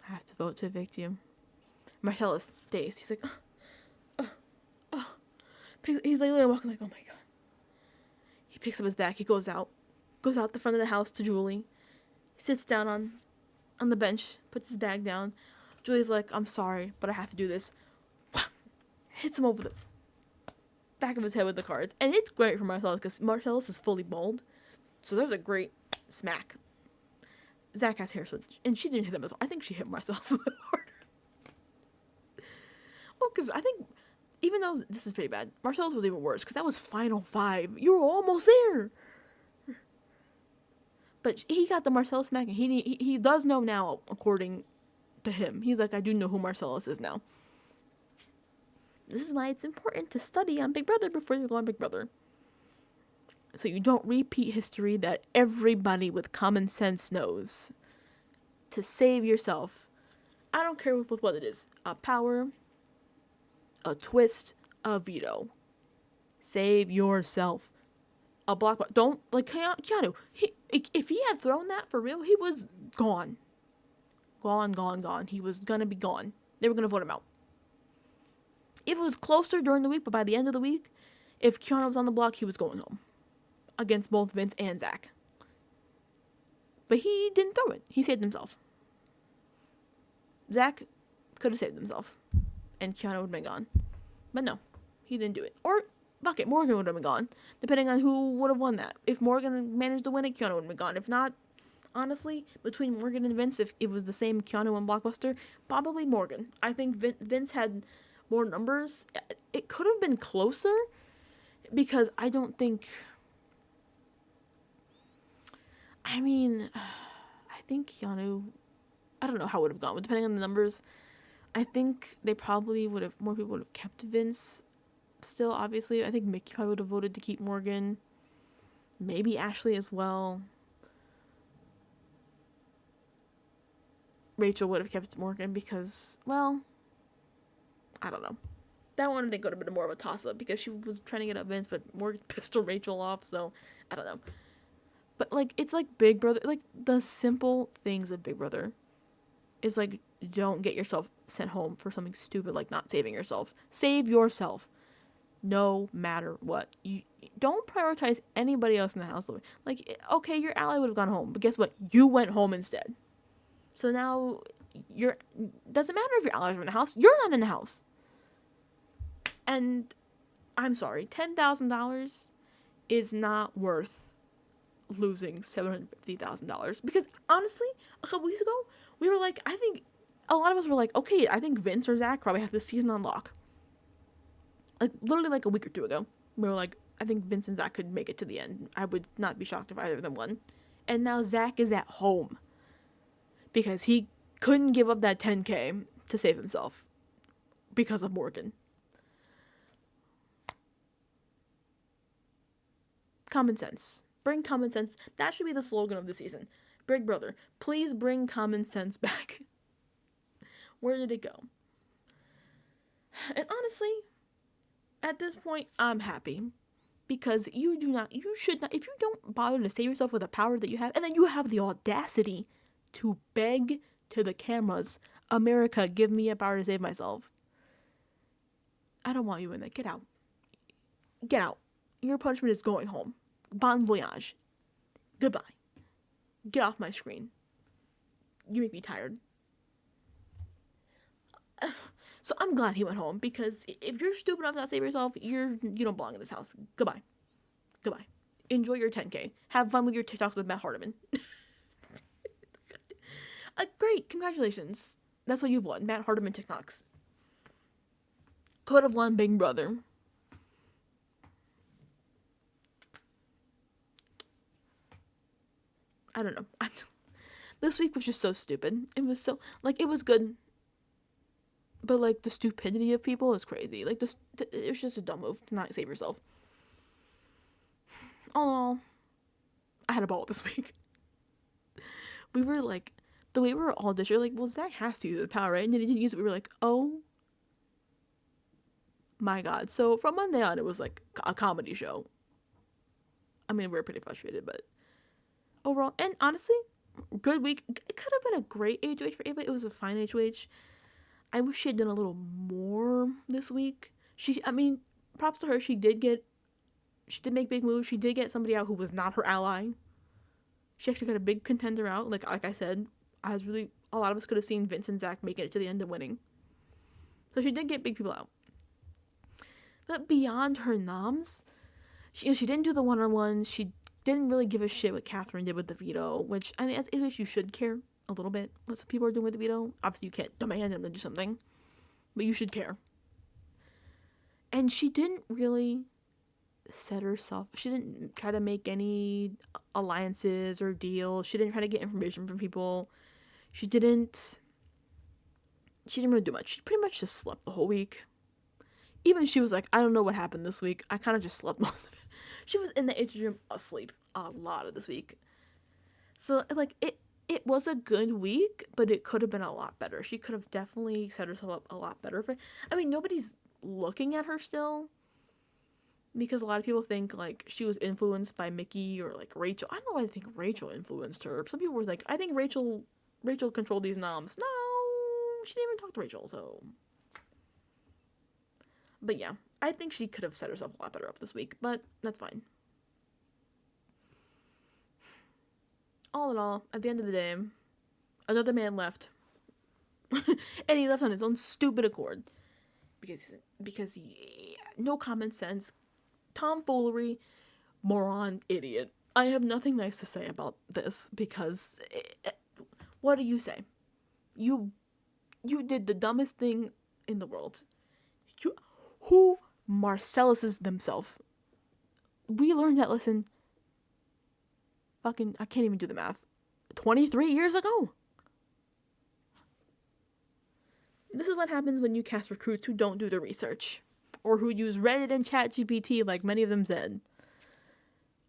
I have to vote to evict you. Marcellus, dazed. He's like, He's like literally walking like, oh my god. He picks up his bag. He goes out the front of the house to Julie. He sits down on the bench, puts his bag down. Julie's like, I'm sorry, but I have to do this. Hits him over the back of his head with the cards. And it's great for Marcellus because Marcellus is fully bald. So there's a great smack. Zach has hair, and she didn't hit him as well. I think she hit Marcellus a little harder. Well, because I think, even though this is pretty bad, Marcellus was even worse because that was Final 5. You were almost there. But he got the Marcellus smack, and he does know now, according to him. He's like, I do know who Marcellus is now. This is why it's important to study on Big Brother before you go on Big Brother. So you don't repeat history that everybody with common sense knows. To save yourself. I don't care with what it is. A power, a twist, a veto. Save yourself. A block. Don't, like, Keanu. If he had thrown that for real, he was gone. Gone. He was gonna be gone. They were gonna vote him out. If it was closer during the week, but by the end of the week, if Keanu was on the block, he was going home. Against both Vince and Zach. But he didn't throw it. He saved himself. Zach could have saved himself. And Keanu would have been gone. But no, he didn't do it. Or, fuck it, Morgan would have been gone. Depending on who would have won that. If Morgan managed to win it, Keanu would have been gone. If not, honestly, between Morgan and Vince, if it was the same Keanu and Blockbuster, probably Morgan. I think Vince had more numbers. It could have been closer. Because I don't think... I think Keanu, I don't know how it would have gone, but depending on the numbers, I think they probably more people would have kept Vince still, obviously. I think Mickey probably would have voted to keep Morgan. Maybe Ashley as well. Rachel would have kept Morgan because, well, I don't know. That one I think would have been more of a toss-up because she was trying to get at Vince, but Morgan pissed Rachel off, so I don't know. But, like, it's like Big Brother, like, the simple things of Big Brother is, like, don't get yourself sent home for something stupid like not saving yourself. Save yourself. No matter what. You don't prioritize anybody else in the house. Like, okay, your ally would have gone home, but guess what? You went home instead. So now doesn't matter if your allies are in the house. You're not in the house. And I'm sorry, $10,000 is not worth losing $750,000 because honestly, a couple weeks ago, we were like, I think a lot of us were like, okay, I think Vince or Zach probably have this season on lock. Like literally like a week or two ago, we were like, I think Vince and Zach could make it to the end. I would not be shocked if either of them won. And now Zach is at home because he couldn't give up that $10K to save himself because of Morgan. Common sense. Bring common sense. That should be the slogan of the season. Big Brother, please bring common sense back. Where did it go? And honestly, at this point, I'm happy. Because you should not, if you don't bother to save yourself with the power that you have, and then you have the audacity to beg to the cameras, America, give me a power to save myself. I don't want you in there. Get out. Get out. Your punishment is going home. Bon voyage. Goodbye. Get off my screen. You make me tired. So I'm glad he went home because if you're stupid enough not to save yourself, you don't belong in this house. Goodbye. Goodbye. Enjoy your 10K. Have fun with your TikToks with Matt Hardiman. Great. Congratulations. That's what you've won. Matt Hardiman TikToks. Could have won Big Brother. I don't know. This week was just so stupid. It was so, like, it was good. But, like, the stupidity of people is crazy. Like, it was just a dumb move to not save yourself. All in all, I had a ball this week. We were, like, the way we were all dished, like, well, Zach has to use the power, right? And then he didn't use it. We were like, oh my god. So, from Monday on, it was, like, a comedy show. I mean, we were pretty frustrated, but overall, and honestly, good week. It could have been a great HOH for Ava. It was a fine HOH. I wish she had done a little more this week. Props to her. She did make big moves. She did get somebody out who was not her ally. She actually got a big contender out. Like I said, a lot of us could have seen Vince and Zach making it to the end and winning. So she did get big people out. But beyond her noms, she didn't do the one-on-ones. She didn't really give a shit what Catherine did with the veto, which, I mean, as you should care a little bit what some people are doing with the veto. Obviously, you can't demand them to do something, but you should care. And she didn't really she didn't try to make any alliances or deals. She didn't try to get information from people. She didn't really do much. She pretty much just slept the whole week. Even she was like, I don't know what happened this week. I kind of just slept most of it. She was in the atrium asleep a lot of this week. So, like, it was a good week, but it could have been a lot better. She could have definitely set herself up a lot better nobody's looking at her still, because a lot of people think, like, she was influenced by Mickey or, like, Rachel. I don't know why they think Rachel influenced her. Some people were like, I think Rachel controlled these noms. No, she didn't even talk to Rachel, so. But yeah, I think she could have set herself a lot better up this week, but that's fine. All in all, at the end of the day, another man left. And he left on his own stupid accord. Because he, no common sense, tomfoolery, moron, idiot. I have nothing nice to say about this because what do you say? You did the dumbest thing in the world. Who Marcelluses themselves? We learned that lesson fucking, I can't even do the math, 23 years ago. This is what happens when you cast recruits who don't do the research, or who use Reddit and ChatGPT like many of them said.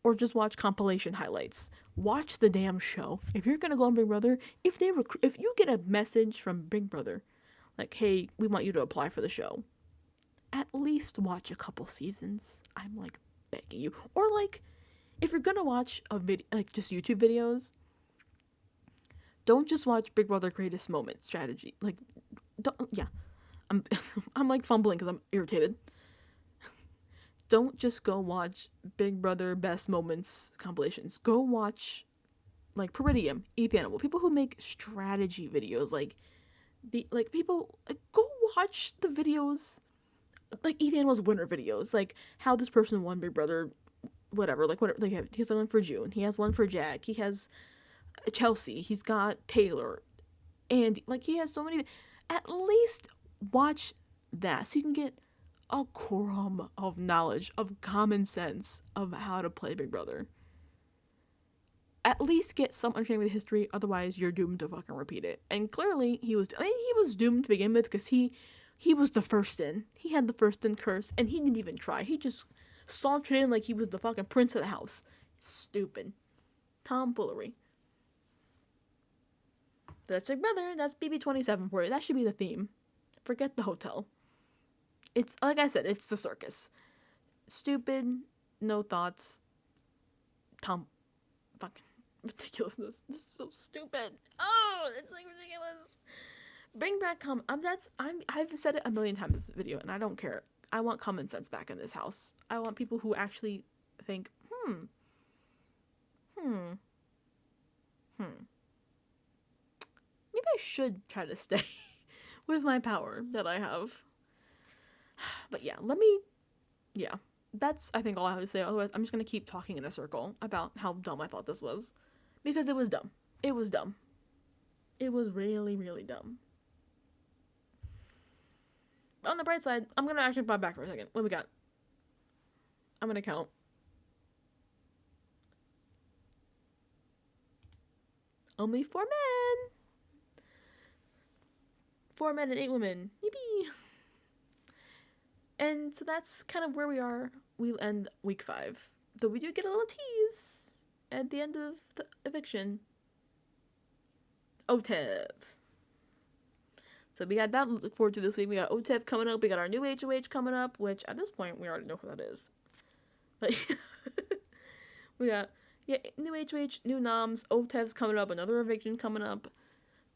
or just watch compilation highlights. Watch the damn show. If you're gonna go on Big Brother, if you get a message from Big Brother, like, hey, we want you to apply for the show, at least watch a couple seasons. I'm like begging you. Or like, if you're gonna watch a video, like just YouTube videos, don't just watch Big Brother Greatest Moment strategy. Like, yeah, I'm I'm like fumbling because I'm irritated. Don't just go watch Big Brother Best Moments compilations. Go watch like Peridium, Eat the Animal, people who make strategy videos. Like people like, go watch the videos. Like Eat the Animal's winner videos, like how this person won Big Brother, whatever. Like whatever. Like he has one for June. He has one for Jack. He has Chelsea. He's got Taylor, and like he has so many. At least watch that so you can get a crumb of knowledge, of common sense of how to play Big Brother. At least get some understanding of the history, otherwise you're doomed to fucking repeat it. And clearly he was doomed to begin with because he was the first in. He had the first in curse and he didn't even try. He just sauntered in like he was the fucking prince of the house. Stupid. Tomfoolery. That's Big Brother. That's BB27 for you. That should be the theme. Forget the hotel. It's, like I said, it's the circus. Stupid, no thoughts, fucking ridiculousness. This is so stupid. Oh, it's like ridiculous. Bring back I've said it a million times in this video, and I don't care. I want common sense back in this house. I want people who actually think, maybe I should try to stay with my power that I have. But yeah, that's, I think, all I have to say. Otherwise, I'm just going to keep talking in a circle about how dumb I thought this was. Because it was dumb. It was dumb. It was really, really dumb. On the bright side, I'm going to actually pop back for a second. What we got? I'm going to count. Only 4 men. 4 men and 8 women. Yippee. And so that's kind of where we are. We'll end week 5. Though we do get a little tease at the end of the eviction. OTEV. So we got that to look forward to this week. We got OTEV coming up. We got our new HOH coming up, which at this point we already know who that is. But we got new HOH, new noms, OTEV's coming up, another eviction coming up.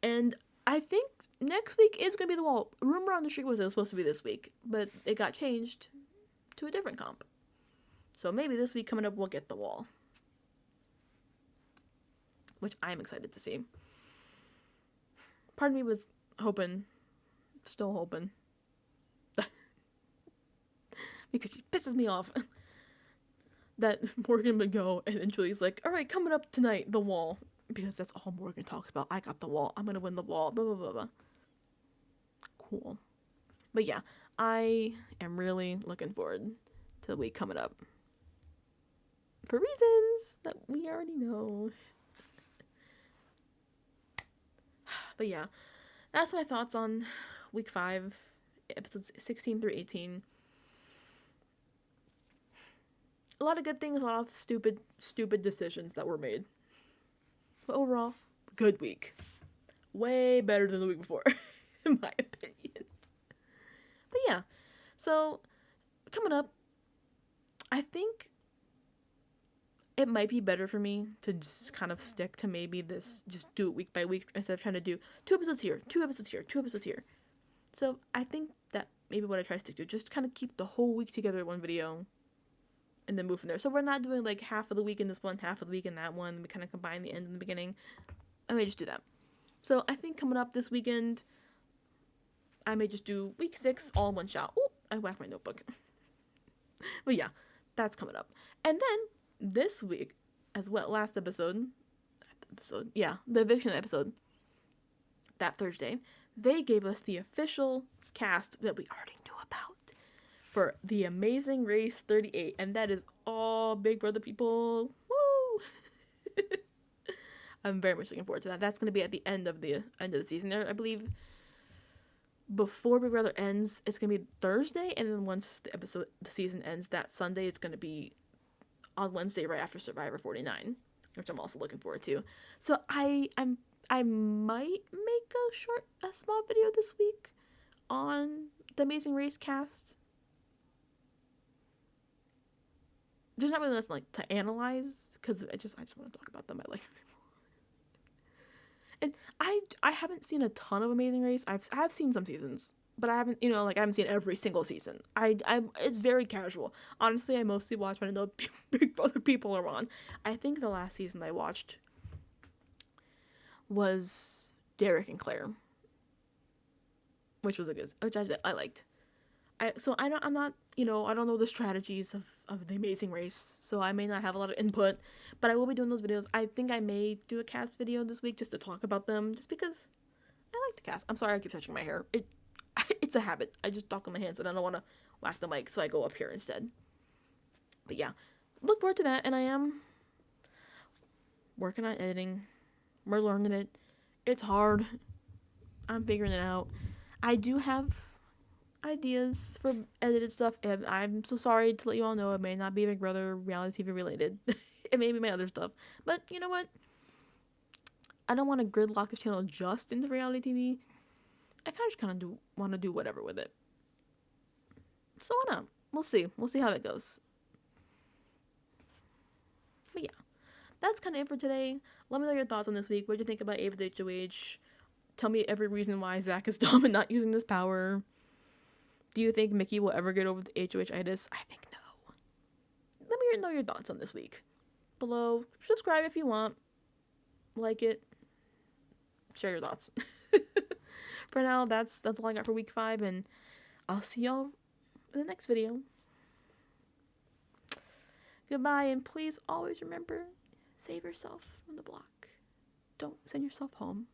And I think next week is going to be the wall. Rumor on the street was it was supposed to be this week, but it got changed to a different comp. So maybe this week coming up we'll get the wall. Which I'm excited to see. Part of me was hoping, still hoping, because she pisses me off, that Morgan would go and then Julie's like, alright, coming up tonight, the wall. Because that's all Morgan talks about. I got the wall. I'm going to win the wall. Blah, blah, blah, blah. Cool. But yeah, I am really looking forward to the week coming up. For reasons that we already know. But yeah, that's my thoughts on week 5, episodes 16 through 18. A lot of good things, a lot of stupid decisions that were made. But overall, good week. Way better than the week before, in my opinion. But yeah, so coming up, I think it might be better for me to just kind of stick to maybe this, just do it week by week instead of trying to do 2 episodes here, 2 episodes here, 2 episodes here. So I think that maybe what I try to stick to, just kind of keep the whole week together in one video and then move from there. So we're not doing like half of the week in this one, half of the week in that one. We kind of combine the end and the beginning. I may just do that. So I think coming up this weekend, I may just do week 6 all in one shot. Oh, I whacked my notebook. But yeah, that's coming up. And then this week as well, last episode, the eviction episode, that Thursday, they gave us the official cast that we already knew about for The Amazing Race 38, and that is all Big Brother people. Woo! I'm very much looking forward to that. That's going to be at the end of the season. There, I believe, before Big Brother ends, it's going to be Thursday, and then once the season ends that Sunday, it's going to be on Wednesday right after Survivor 49, which I'm also looking forward to. So I might make a small video this week on the Amazing Race cast. There's not really nothing like to analyze because I just want to talk about them. I like them. And I haven't seen a ton of Amazing Race. I've seen some seasons, but I haven't, I haven't seen every single season. I it's very casual. Honestly, I mostly watch when I know Big Brother people are on. I think the last season I watched was Derek and Claire, which was which I liked. I'm not, I don't know the strategies of the Amazing Race, so I may not have a lot of input, but I will be doing those videos. I think I may do a cast video this week just to talk about them, just because I like the cast. I'm sorry I keep touching my hair. It's a habit. I just talk on my hands and I don't want to whack the mic, so I go up here instead. But yeah, look forward to that, and I am working on editing. We're learning it. It's hard. I'm figuring it out. I do have ideas for edited stuff, and I'm so sorry to let you all know it may not be Big Brother reality TV related. It may be my other stuff, but you know what, I don't want to gridlock this channel just into reality TV. I kind of want to do whatever with it, so why not? We'll see how that goes. But yeah, that's kind of it for today. Let me know your thoughts on this week. What do you think about Ava's HOH? Tell me every reason why Zach is dumb and not using this power. Do you think Mickey will ever get over the HOH-itis? I think no. Let me know your thoughts on this week below. Subscribe if you want. Like it. Share your thoughts. For now, that's all I got for week 5, and I'll see y'all in the next video. Goodbye, and please always remember, save yourself from the block. Don't send yourself home.